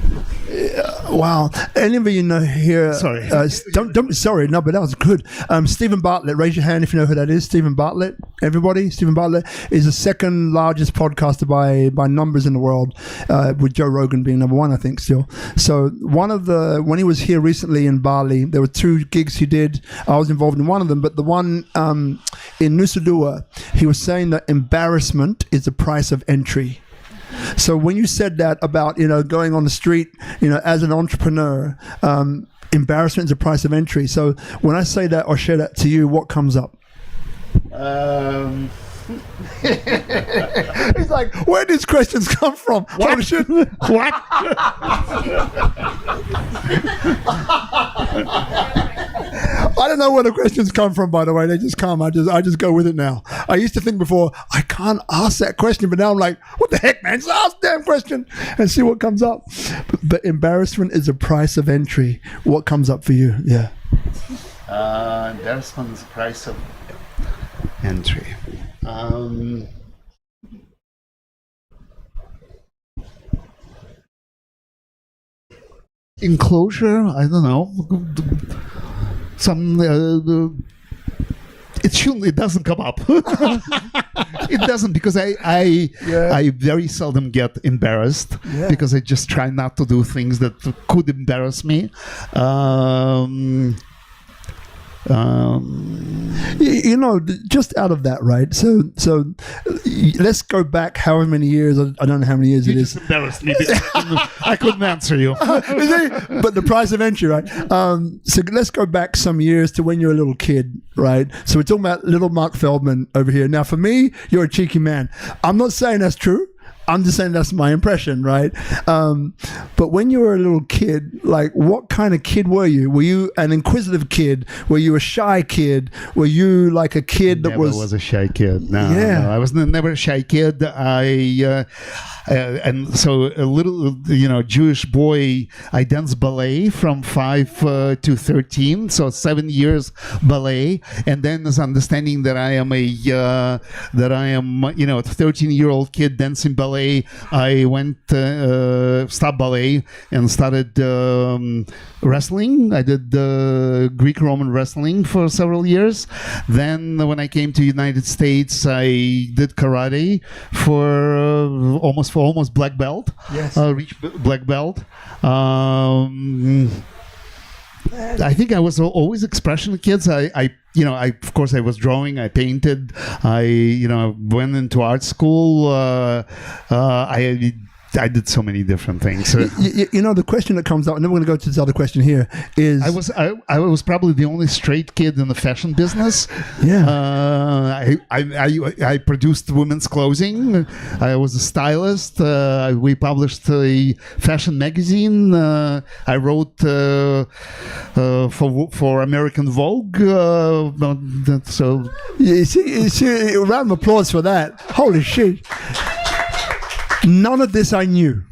Speaker 1: Wow. Any of you know here?
Speaker 2: Sorry.
Speaker 1: Don't. Sorry, no, but that was good. Stephen Bartlett, raise your hand if you know who that is. Stephen Bartlett. Everybody. Stephen Bartlett is the second largest podcaster by numbers in the world, with Joe Rogan being number one, I think, still. So when he was here recently in Bali, there were 2 gigs he did. I was involved in one of them, but the one in Nusa Dua, he was saying that embarrassment is the price of entry. So when you said that about, going on the street, as an entrepreneur, embarrassment is the price of entry. So when I say that or share that to you, what comes up? He's like, where did these questions come from?
Speaker 2: What? What?
Speaker 1: I don't know where the questions come from, by the way. They just come. I just go with it now. I used to think before, I can't ask that question, but now I'm like, what the heck, man? Just ask the damn question and see what comes up. But embarrassment is the price of entry. What comes up for you? Yeah.
Speaker 2: Embarrassment is the price of entry. Enclosure, I don't know. Some it doesn't come up. It doesn't, because I very seldom get embarrassed, because I just try not to do things that could embarrass me.
Speaker 1: Just out of that, right? So let's go back however many years. I don't know how many years
Speaker 2: You
Speaker 1: it
Speaker 2: just
Speaker 1: is.
Speaker 2: embarrassed me. I couldn't answer you.
Speaker 1: But the price of entry, right? So let's go back some years to when you were a little kid, right? So we're talking about little Mark Feldman over here. Now, for me, you're a cheeky man. I'm not saying that's true. I'm just saying that's my impression, right? But when you were a little kid, like, what kind of kid were you? Were you an inquisitive kid? Were you a shy kid? Were you like a kid that
Speaker 2: Never was a shy kid. No, I was never a shy kid. And so a little, Jewish boy, I danced ballet from 5 to 13, so 7 years ballet, and then this understanding that I am a 13-year-old kid dancing ballet. I went stopped ballet and started wrestling. I did Greek-Roman wrestling for several years. Then when I came to United States, I did karate for almost black belt.
Speaker 1: Yes.
Speaker 2: Reached black belt. I think I was always expression kids. I of course I was drawing, I painted, I went into art school. I did so many different things.
Speaker 1: The question that comes up, and then we're going to go to this other question here, is...
Speaker 2: I was probably the only straight kid in the fashion business.
Speaker 1: Yeah.
Speaker 2: I produced women's clothing. I was a stylist. We published a fashion magazine. I wrote for American Vogue. So
Speaker 1: you see, a round of applause for that. Holy shit. None of this I knew.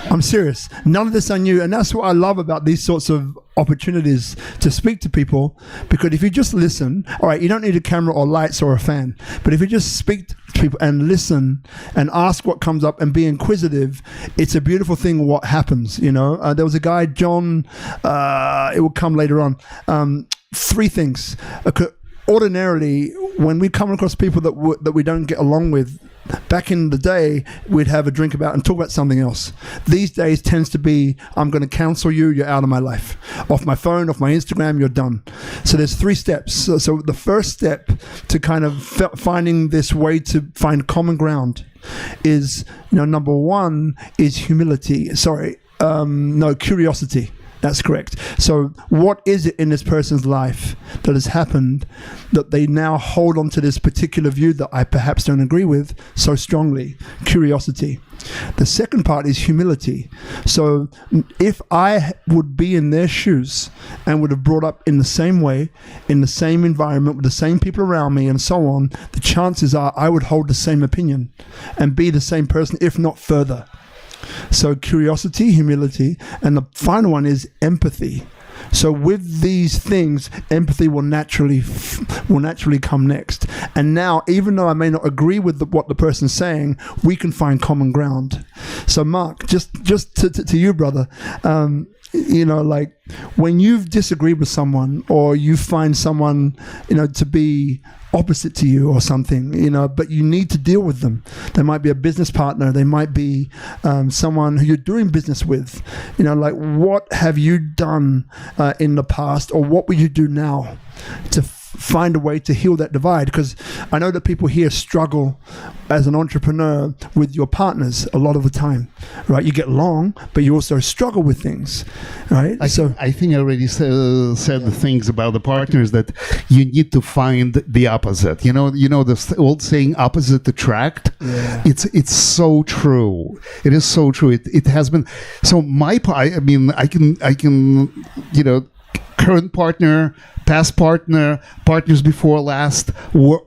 Speaker 1: I'm serious. None of this I knew. And that's what I love about these sorts of opportunities to speak to people. Because if you just listen, all right, you don't need a camera or lights or a fan. But if you just speak to people and listen and ask what comes up and be inquisitive, it's a beautiful thing what happens, There was a guy, John, it will come later on. 3 things. Ordinarily, when we come across people that we don't get along with, back in the day, we'd have a drink about and talk about something else. These days tends to be, I'm going to cancel you, you're out of my life. Off my phone, off my Instagram, you're done. So there's 3 steps. So the first step to kind of finding this way to find common ground is, number 1 is humility. Curiosity. That's correct. So what is it in this person's life that has happened that they now hold on to this particular view that I perhaps don't agree with so strongly? Curiosity. The second part is humility. So if I would be in their shoes and would have brought up in the same way, in the same environment, with the same people around me and so on, the chances are I would hold the same opinion and be the same person, if not further. So curiosity, humility, and the final one is empathy. So with these things, empathy will naturally come next. And now, even though I may not agree with what the person's saying, we can find common ground. So Mark, just to you, brother, like when you've disagreed with someone, or you find someone, to be opposite to you or something, but you need to deal with them. They might be a business partner. They might be someone who you're doing business with. Like, what have you done in the past, or what will you do now to find a way to heal that divide? Because I know that people here struggle as an entrepreneur with your partners a lot of the time, right? You get along, but you also struggle with things, right?
Speaker 2: I think I already said the things about the partners, that you need to find the opposite. The old saying, opposite attract.
Speaker 1: Yeah.
Speaker 2: It's so true. It is so true. It has been. So I can current partner, past partner, partners before last were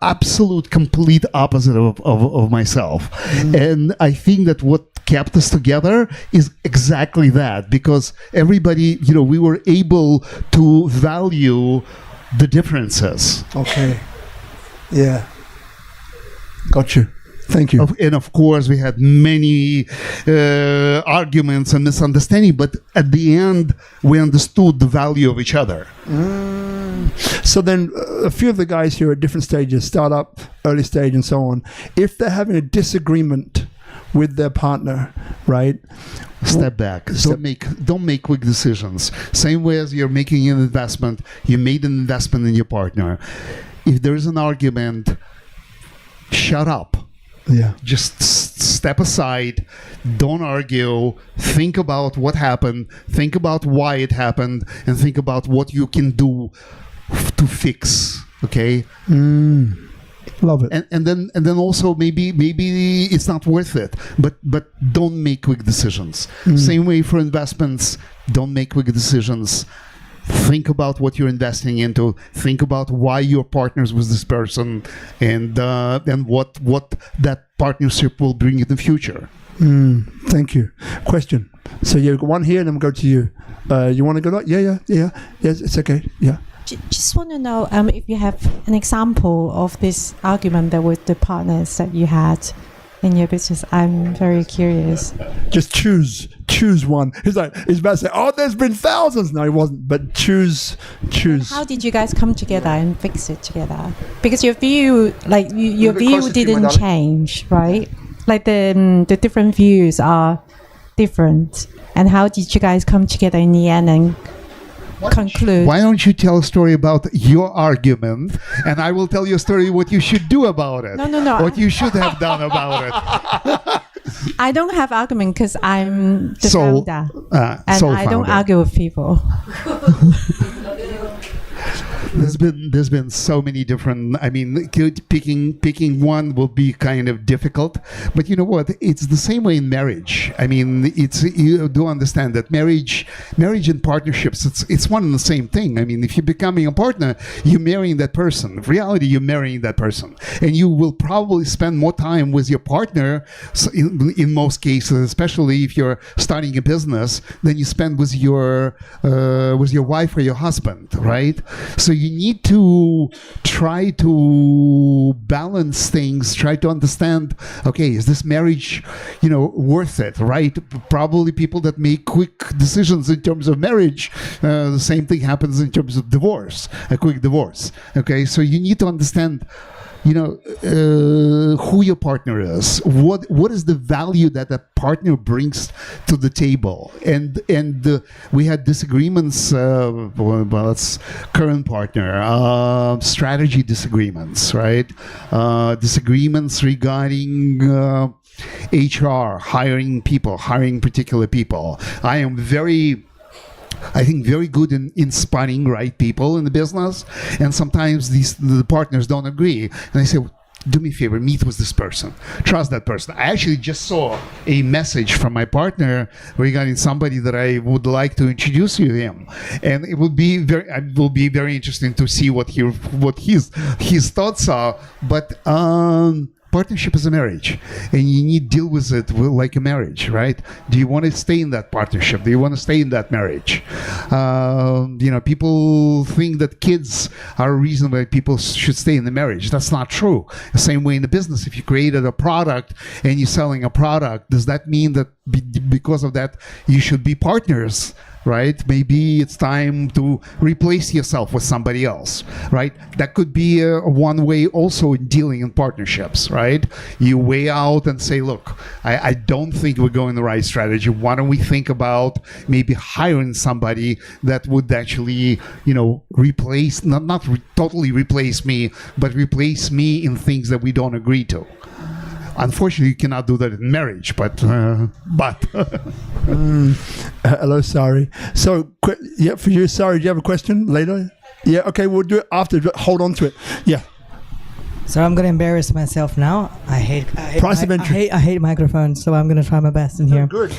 Speaker 2: absolute complete opposite of myself. And I think that what kept us together is exactly that, because everybody, we were able to value the differences.
Speaker 1: Okay. Yeah. Got you. Thank you.
Speaker 2: And of course, we had many arguments and misunderstanding, but at the end, we understood the value of each other.
Speaker 1: So then, a few of the guys here at different stages, startup, early stage, and so on, if they're having a disagreement with their partner, right?
Speaker 2: Step back. Don't make quick decisions. Same way as you're making an investment, you made an investment in your partner. If there is an argument, shut up.
Speaker 1: Yeah.
Speaker 2: Just step aside, don't argue, think about what happened, think about why it happened, and think about what you can do to fix. Okay?
Speaker 1: Love it.
Speaker 2: And then also maybe it's not worth it, but don't make quick decisions. Same way for investments, don't make quick decisions. Think about what you're investing into. Think about why you're partners with this person, and what that partnership will bring in the future.
Speaker 1: Thank you. Question. So you've got one here, and then we'll go to you. You want to go? Yeah. Yes, it's okay. Yeah.
Speaker 6: Just want to know if you have an example of this argument that with the partners that you had in your business. I'm very curious.
Speaker 1: Just choose one. He's about to say, "Oh, there's been thousands." No, he wasn't. But choose.
Speaker 6: How did you guys come together and fix it together? Because your view, your view didn't change, right? Like the different views are different. And how did you guys come together in the end and conclude?
Speaker 2: Why don't you tell a story about your argument, and I will tell you a story what you should do about it.
Speaker 6: No.
Speaker 2: What you should have done about it.
Speaker 6: I don't have argument because I'm the founder, and I don't argue with people.
Speaker 2: There's been so many different. I mean, picking one will be kind of difficult, but you know what? It's the same way in marriage. I mean, you do understand that marriage and partnerships. It's one and the same thing. I mean, if you're becoming a partner, you're marrying that person. In reality, you're marrying that person, and you will probably spend more time with your partner. In most cases, especially if you're starting a business, than you spend with your wife or your husband, right? So you need to try to balance things, try to understand, okay, is this marriage, worth it, right? Probably people that make quick decisions in terms of marriage, the same thing happens in terms of divorce, a quick divorce, okay? So you need to understand who your partner is, what is the value that partner brings to the table, and we had disagreements. Well, it's current partner strategy disagreements, right? Disagreements regarding HR, hiring particular people. I am very good in spotting right people in the business, and sometimes the partners don't agree, and I say, do me a favor, meet with this person, trust that person. I actually just saw a message from my partner regarding somebody that I would like to introduce you to him, and it will be very interesting to see what his thoughts are. But partnership is a marriage, and you need to deal with it like a marriage, right? Do you want to stay in that partnership? Do you want to stay in that marriage? People think that kids are a reason why people should stay in the marriage. That's not true. The same way in the business, if you created a product and you're selling a product, does that mean that because of that you should be partners? Right? Maybe it's time to replace yourself with somebody else, right? That could be one way also in dealing in partnerships, right? You weigh out and say, look, I don't think we're going the right strategy. Why don't we think about maybe hiring somebody that would actually, replace, not totally replace me, but replace me in things that we don't agree to. Unfortunately, you cannot do that in marriage, but
Speaker 1: hello, Sari. So, for you, Sari, do you have a question later? Yeah, okay, we'll do it after, but hold on to it. Yeah.
Speaker 7: So I'm going to embarrass myself now. I hate
Speaker 1: Price of entry.
Speaker 7: I hate microphones, so I'm going to try my best in here.
Speaker 1: Good.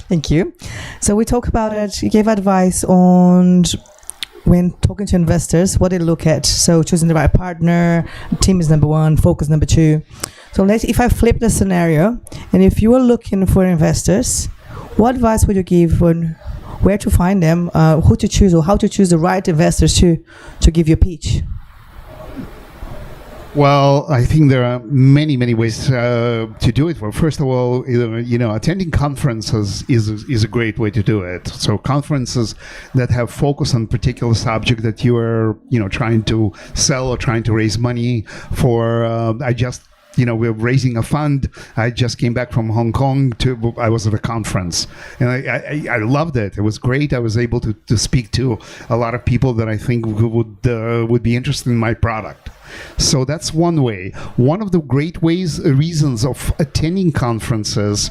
Speaker 7: Thank you. So we talk about it. You gave advice on when talking to investors, what they look at. So choosing the right partner, team is number one, focus number two. So if I flip the scenario, and if you are looking for investors, what advice would you give on where to find them, who to choose, or how to choose the right investors to give you a pitch?
Speaker 2: Well, I think there are many ways to do it. Well, first of all, attending conferences is a great way to do it. So conferences that have focus on particular subject that you are, trying to sell or trying to raise money for. We're raising a fund. I just came back from Hong Kong. I was at a conference, and I loved it. It was great. I was able to speak to a lot of people that I think would be interested in my product. So that's one way. One of the great reasons of attending conferences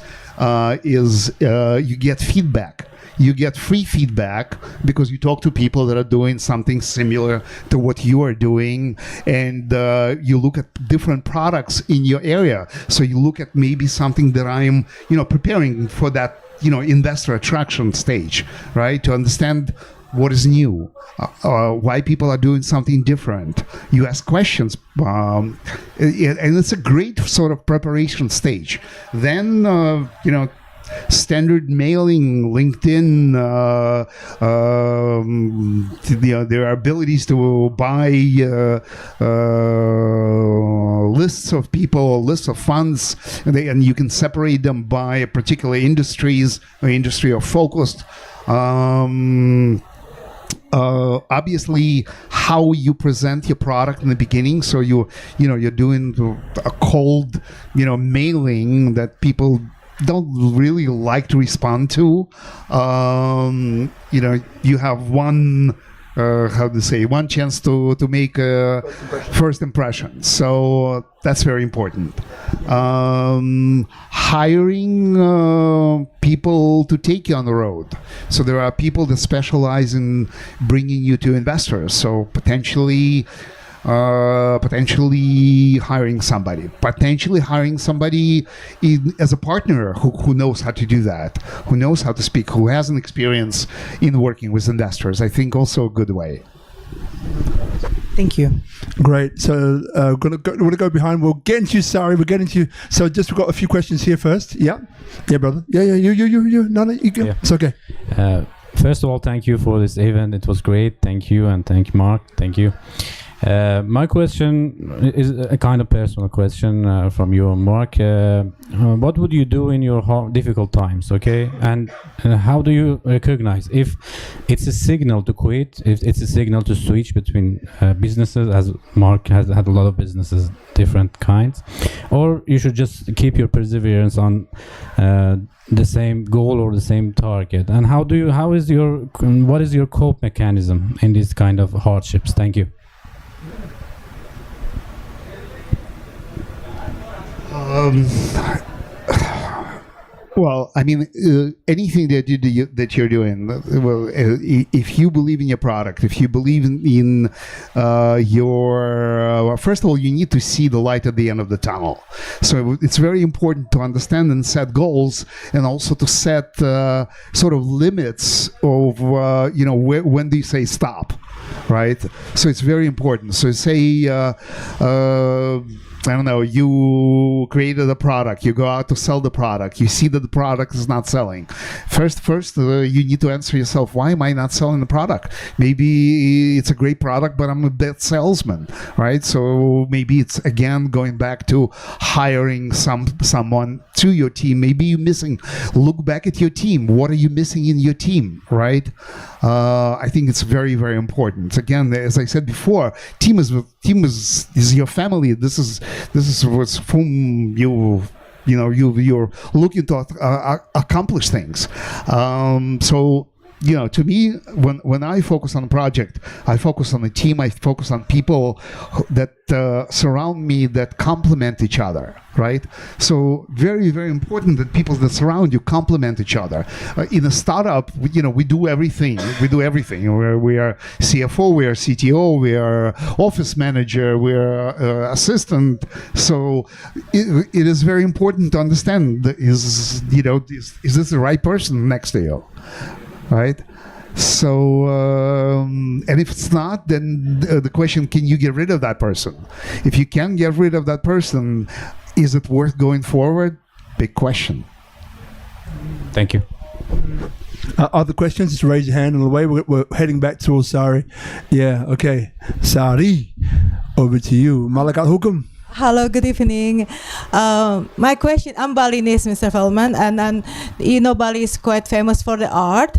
Speaker 2: is you get feedback. You get free feedback because you talk to people that are doing something similar to what you are doing, and you look at different products in your area. So you look at maybe something that I'm, preparing for that, investor attraction stage, right? To understand what is new, why people are doing something different. You ask questions, and it's a great sort of preparation stage. Then, standard mailing, LinkedIn, their abilities to buy lists of people, lists of funds, and you can separate them by particular industries or industry of focused. Obviously, how you present your product in the beginning. So you're doing a cold, mailing that people don't really like to respond to. You have one chance to make a first impression. So that's very important. Hiring people to take you on the road. So there are people that specialize in bringing you to investors. So potentially hiring somebody as a partner who knows how to do that, who knows how to speak, who has an experience in working with investors. I think also a good way.
Speaker 7: Thank you.
Speaker 1: Great. So we're going to go behind. We'll get into you, Sari. We'll get into you. So we've got a few questions here first. Yeah, brother. Yeah. You. No, you go. Yeah. It's okay.
Speaker 8: First of all, thank you for this event. It was great. Thank you, and thank you, Mark. Thank you. My question is a kind of personal question from you, Mark. What would you do in your difficult times, okay? And how do you recognize if it's a signal to quit, if it's a signal to switch between businesses, as Mark has had a lot of businesses, different kinds, or you should just keep your perseverance on the same goal or the same target? And what is your cope mechanism in these kind of hardships? Thank you.
Speaker 2: Well, I mean, anything that you're doing. Well, if you believe in your product, if you believe in your, first of all, you need to see the light at the end of the tunnel. So it's very important to understand and set goals, and also to set sort of limits of when do you say stop. right? So it's very important. So say, I don't know, you created a product, you go out to sell the product, you see that the product is not selling. First, you need to answer yourself, why am I not selling the product? Maybe it's a great product, but I'm a bad salesman, right? So maybe it's, again, going back to hiring someone to your team. Maybe you're missing, look back at your team. What are you missing in your team, right? I think it's very, very important. Again, as I said before, team is your family. This is what's whom you're looking to accomplish things. So, to me, when I focus on a project, I focus on a team. I focus on people that surround me, that complement each other, right? So very, very important that people that surround you complement each other. In a startup, we do everything. We are CFO, we are CTO, we are office manager, we are assistant. So it is very important to understand, is this the right person next to you? Right? So, and if it's not, then the question, can you get rid of that person? If you can get rid of that person, is it worth going forward? Big question.
Speaker 8: Thank you.
Speaker 1: Other questions? Just raise your hand on the way. We're heading back to Sari. Yeah, okay. Sari, over to you. Malakat Hukum.
Speaker 9: Hello, good evening. My question, I'm Balinese, Mr. Feldman, and Bali is quite famous for the art,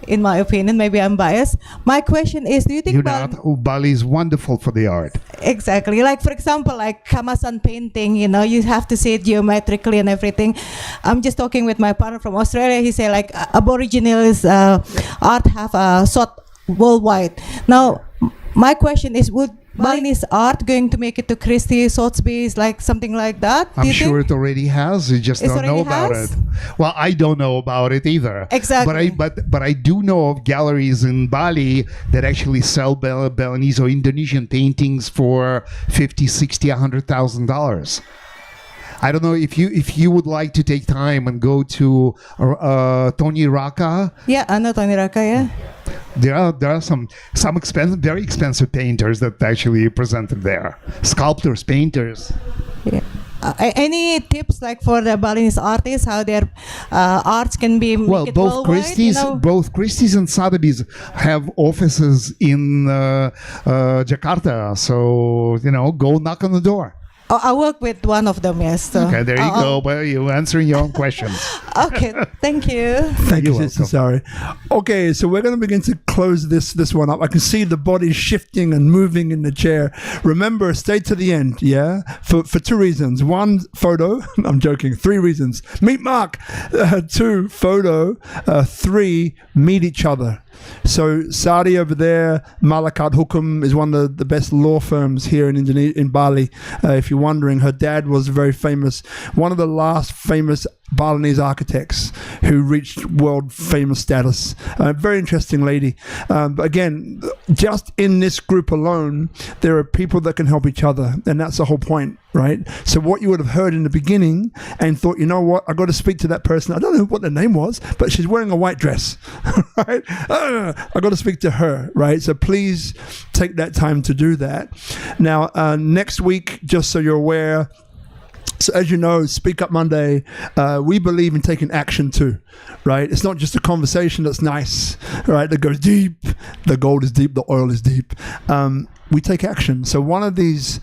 Speaker 9: in my opinion. Maybe I'm biased. My question is, do you think
Speaker 2: Bali is wonderful for the art?
Speaker 9: Exactly. Like, for example, like Kamasan painting, you have to see it geometrically and everything. I'm just talking with my partner from Australia. He said, like, Aboriginals art have sought worldwide. Now, my question is, would Balinese art going to make it to Christie, Sotheby's, like something like that?
Speaker 2: I'm sure it already has. You just don't know about it. Well, I don't know about it either.
Speaker 9: Exactly.
Speaker 2: But I do know of galleries in Bali that actually sell Balinese or Indonesian paintings for $50,000, $60,000, $100,000. I don't know if you would like to take time and go to Tony Raka.
Speaker 9: Yeah, I know Tony Raka. Yeah.
Speaker 2: There are some expensive, very expensive painters that actually presented there. Sculptors, painters.
Speaker 9: Yeah. Any tips like for the Balinese artists, how their arts can be
Speaker 2: both Christie's and Sotheby's have offices in Jakarta. So go knock on the door.
Speaker 9: I work with one of them, yes. So.
Speaker 2: Okay, there you go. Well, you're answering your own questions.
Speaker 9: Okay, thank you.
Speaker 1: Thank you, Sister Sari. Okay, so we're going to begin to close this one up. I can see the body shifting and moving in the chair. Remember, stay to the end, yeah? For 2 reasons. 1, photo. I'm joking. 3 reasons. Meet Mark. 2, photo. 3, meet each other. So Sari over there, Malakat Hukum is one of the best law firms here in Indonesia, in Bali. If you're wondering, her dad was very famous, one of the last famous Balinese architects who reached world famous status. Very interesting lady. But again, just in this group alone, there are people that can help each other, and that's the whole point, right? So what you would have heard in the beginning and thought, you know what, I got to speak to that person. I don't know what the name was, but she's wearing a white dress, right? I got to speak to her, right? So please take that time to do that. Now, next week, just so you're aware, so as you know, Speak Up Monday, we believe in taking action too, right? It's not just a conversation that's nice, right? That goes deep. The gold is deep. The oil is deep. We take action. So one of these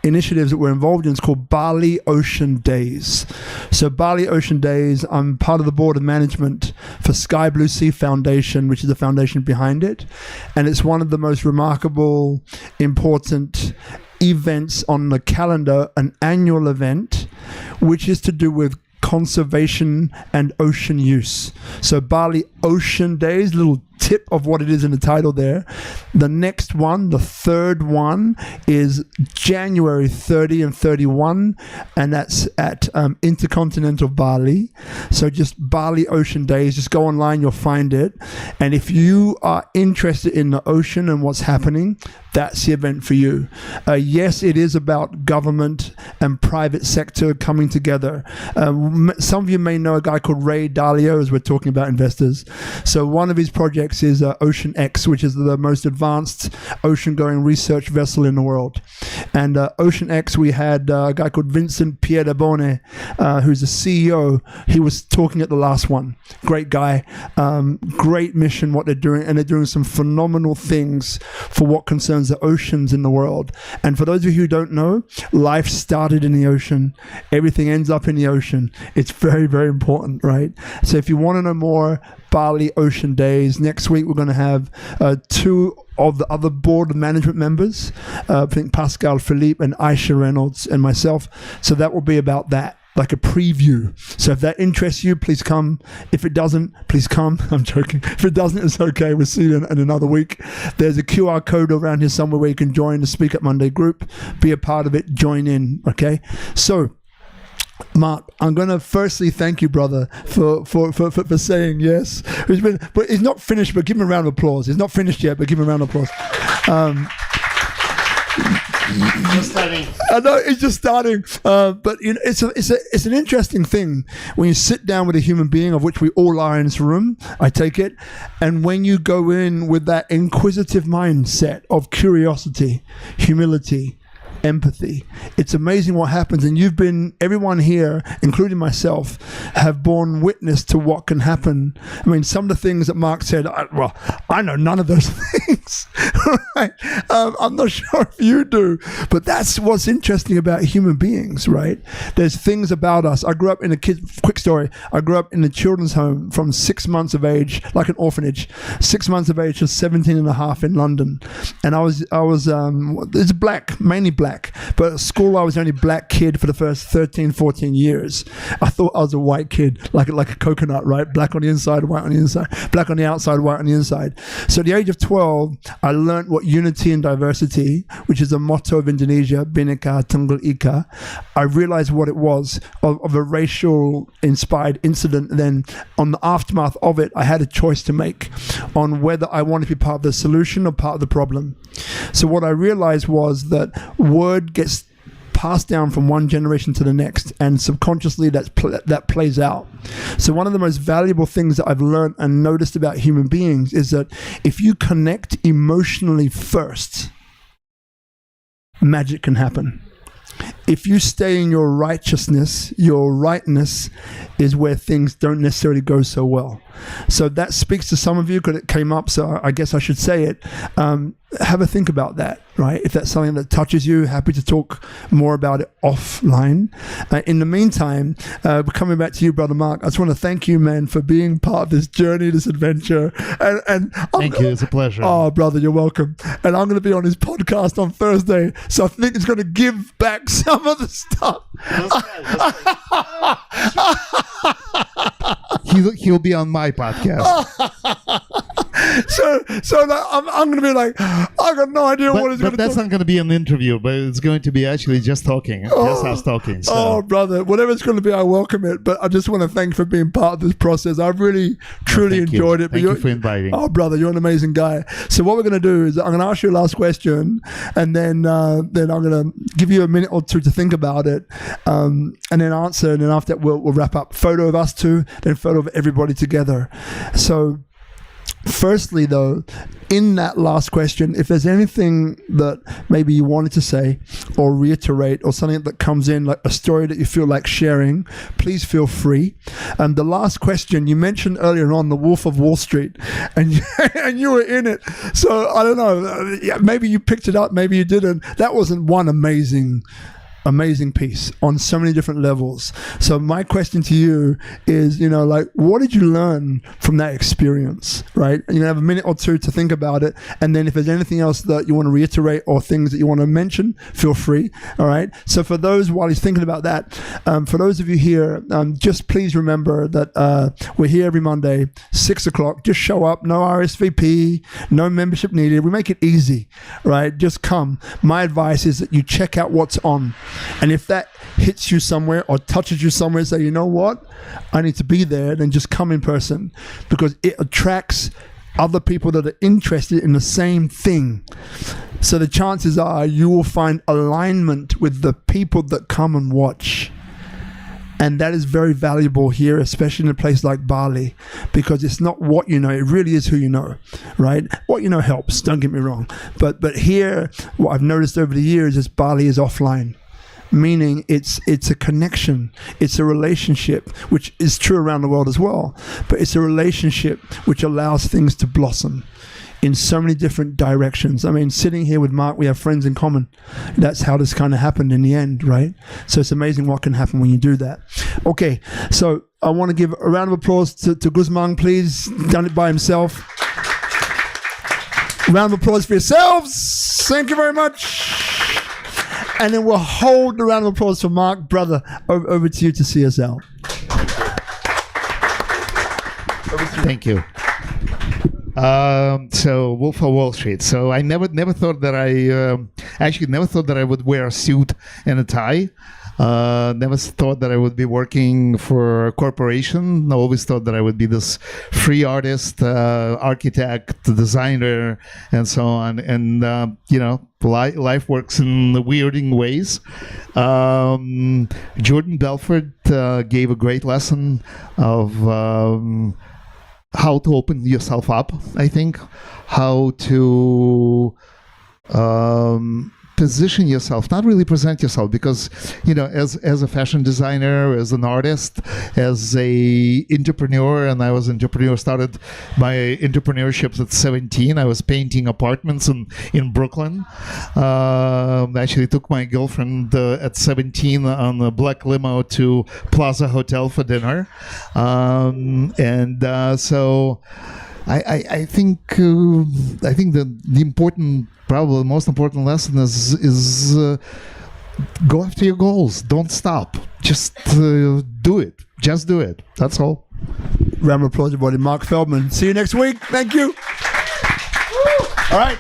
Speaker 1: initiatives that we're involved in is called Bali Ocean Days. So Bali Ocean Days, I'm part of the board of management for Sky Blue Sea Foundation, which is the foundation behind it. And it's one of the most remarkable, important events on the calendar, an annual event, which is to do with conservation and ocean use. So Bali Ocean Days, little tip of what it is in the title there. The next one, the third one, is January 30 and 31, and that's at Intercontinental Bali. So just Bali Ocean Days, just go online, you'll find it. And if you are interested in the ocean and what's happening, that's the event for you. Yes, it is about government and private sector coming together. Some of you may know a guy called Ray Dalio, as we're talking about investors. So one of his projects is Ocean X, which is the most advanced ocean-going research vessel in the world. And Ocean X, we had a guy called Vincent Pierrebone, who's the CEO. He was talking at the last one. Great guy, great mission, what they're doing, and they're doing some phenomenal things for what concerns the oceans in the world. And for those of you who don't know, life started in the ocean. Everything ends up in the ocean. It's very, very important, right? So if you want to know more, Bali Ocean Days. Next week, we're going to have 2 of the other board management members, I think Pascal Philippe and Aisha Reynolds and myself. So that will be about that, like a preview. So if that interests you, please come. If it doesn't, please come. I'm joking. If it doesn't, it's okay. We'll see you in another week. There's a QR code around here somewhere where you can join the SpeakuP Monday group, be a part of it, join in, okay? So, Mark, I'm going to firstly thank you, brother, for saying yes. But he's not finished, but give him a round of applause. He's not finished yet, but give him a round of applause.
Speaker 2: Just starting.
Speaker 1: I know it's just starting, but you know, it's an interesting thing when you sit down with a human being, of which we all are in this room. I take it, and when you go in with that inquisitive mindset of curiosity, humility, empathy, it's amazing what happens. And everyone here, including myself, have borne witness to what can happen. I mean, some of the things that Mark said, I know none of those things. Right? I'm not sure if you do, but that's what's interesting about human beings, right? There's things about us. I grew up in quick story, I grew up in a children's home from 6 months of age, like an orphanage, 6 months of age to 17 and a half in London. And I was it's black, mainly black. But at school, I was the only black kid for the first 13, 14 years. I thought I was a white kid, like a coconut, right? Black on the inside, white on the inside. Black on the outside, white on the inside. So at the age of 12, I learned what unity and diversity, which is a motto of Indonesia, Bhinneka Tunggal Ika. I realized what it was of a racial-inspired incident. Then on the aftermath of it, I had a choice to make on whether I wanted to be part of the solution or part of the problem. So what I realized was that word gets passed down from one generation to the next, and subconsciously that plays out. So one of the most valuable things that I've learned and noticed about human beings is that if you connect emotionally first, magic can happen. If you stay in your righteousness, your rightness is where things don't necessarily go so well. So that speaks to some of you because it came up, so I guess I should say it. Have a think about that, right? If that's something that touches you, happy to talk more about it offline. In the meantime, coming back to you, Brother Mark, I just want to thank you, man, for being part of this journey, this adventure. And
Speaker 2: Thank you. It's a pleasure.
Speaker 1: Oh, brother, you're welcome. And I'm going to be on his podcast on Thursday, so I think it's going to give back some of the stuff.
Speaker 2: He'll be on my podcast.
Speaker 1: So I'm going to be like, I got no idea what he's going to do.
Speaker 2: But that's not going to be an interview, but it's going to be actually just talking. Just us talking. So.
Speaker 1: Oh, brother, whatever it's going to be, I welcome it. But I just want to thank you for being part of this process. I've really, truly enjoyed it.
Speaker 2: Thank you for inviting.
Speaker 1: Oh, brother, you're an amazing guy. So what we're going to do is I'm going to ask you a last question, and then I'm going to give you a minute or two to think about it, and then answer. And then after that, we'll wrap up. Photo of us two, then photo of everybody together. So firstly, though, in that last question, if there's anything that maybe you wanted to say or reiterate, or something that comes in, like a story that you feel like sharing, please feel free. The last question, you mentioned earlier on the Wolf of Wall Street, and and you were in it. So I don't know, maybe you picked it up, maybe you didn't. That wasn't one amazing piece on so many different levels. So my question to you is, like, what did you learn from that experience, right? And you have a minute or two to think about it. And then if there's anything else that you want to reiterate or things that you want to mention, feel free. All right. So for those, while he's thinking about that, for those of you here, just please remember that we're here every Monday, 6:00. Just show up. No RSVP, no membership needed. We make it easy, right? Just come. My advice is that you check out what's on. And if that hits you somewhere or touches you somewhere, say, you know what, I need to be there, then just come in person, because it attracts other people that are interested in the same thing. So the chances are you will find alignment with the people that come and watch. And that is very valuable here, especially in a place like Bali, because it's not what you know, it really is who you know, right? What you know helps, don't get me wrong. But here, what I've noticed over the years is Bali is offline, meaning it's a connection, it's a relationship, which is true around the world as well, but it's a relationship which allows things to blossom in so many different directions. I mean, sitting here with Mark, we have friends in common. That's how this kind of happened in the end, right? So it's amazing what can happen when you do that. Okay, so I want to give a round of applause to Guzman, please. Done it by himself. Round of applause for yourselves. Thank you very much. And then we'll hold the round of applause for Mark. Brother, over to you to see us out.
Speaker 2: Thank you. So Wolf of Wall Street. So I never thought that never thought that I would wear a suit and a tie. Never thought that I would be working for a corporation. I always thought that I would be this free artist, architect, designer, and so on. And life works in weirding ways. Jordan Belfort gave a great lesson of how to open yourself up, I think, how to position yourself, not really present yourself, because, as a fashion designer, as an artist, as a entrepreneur, and I was an entrepreneur, started my entrepreneurship at 17. I was painting apartments in Brooklyn. Actually took my girlfriend at 17 on a black limo to Plaza Hotel for dinner. So I think the important, probably the most important lesson is go after your goals. Don't stop. Just do it. Just do it. That's all.
Speaker 1: Round of applause, everybody. Mark Feldman. See you next week. Thank you. All right.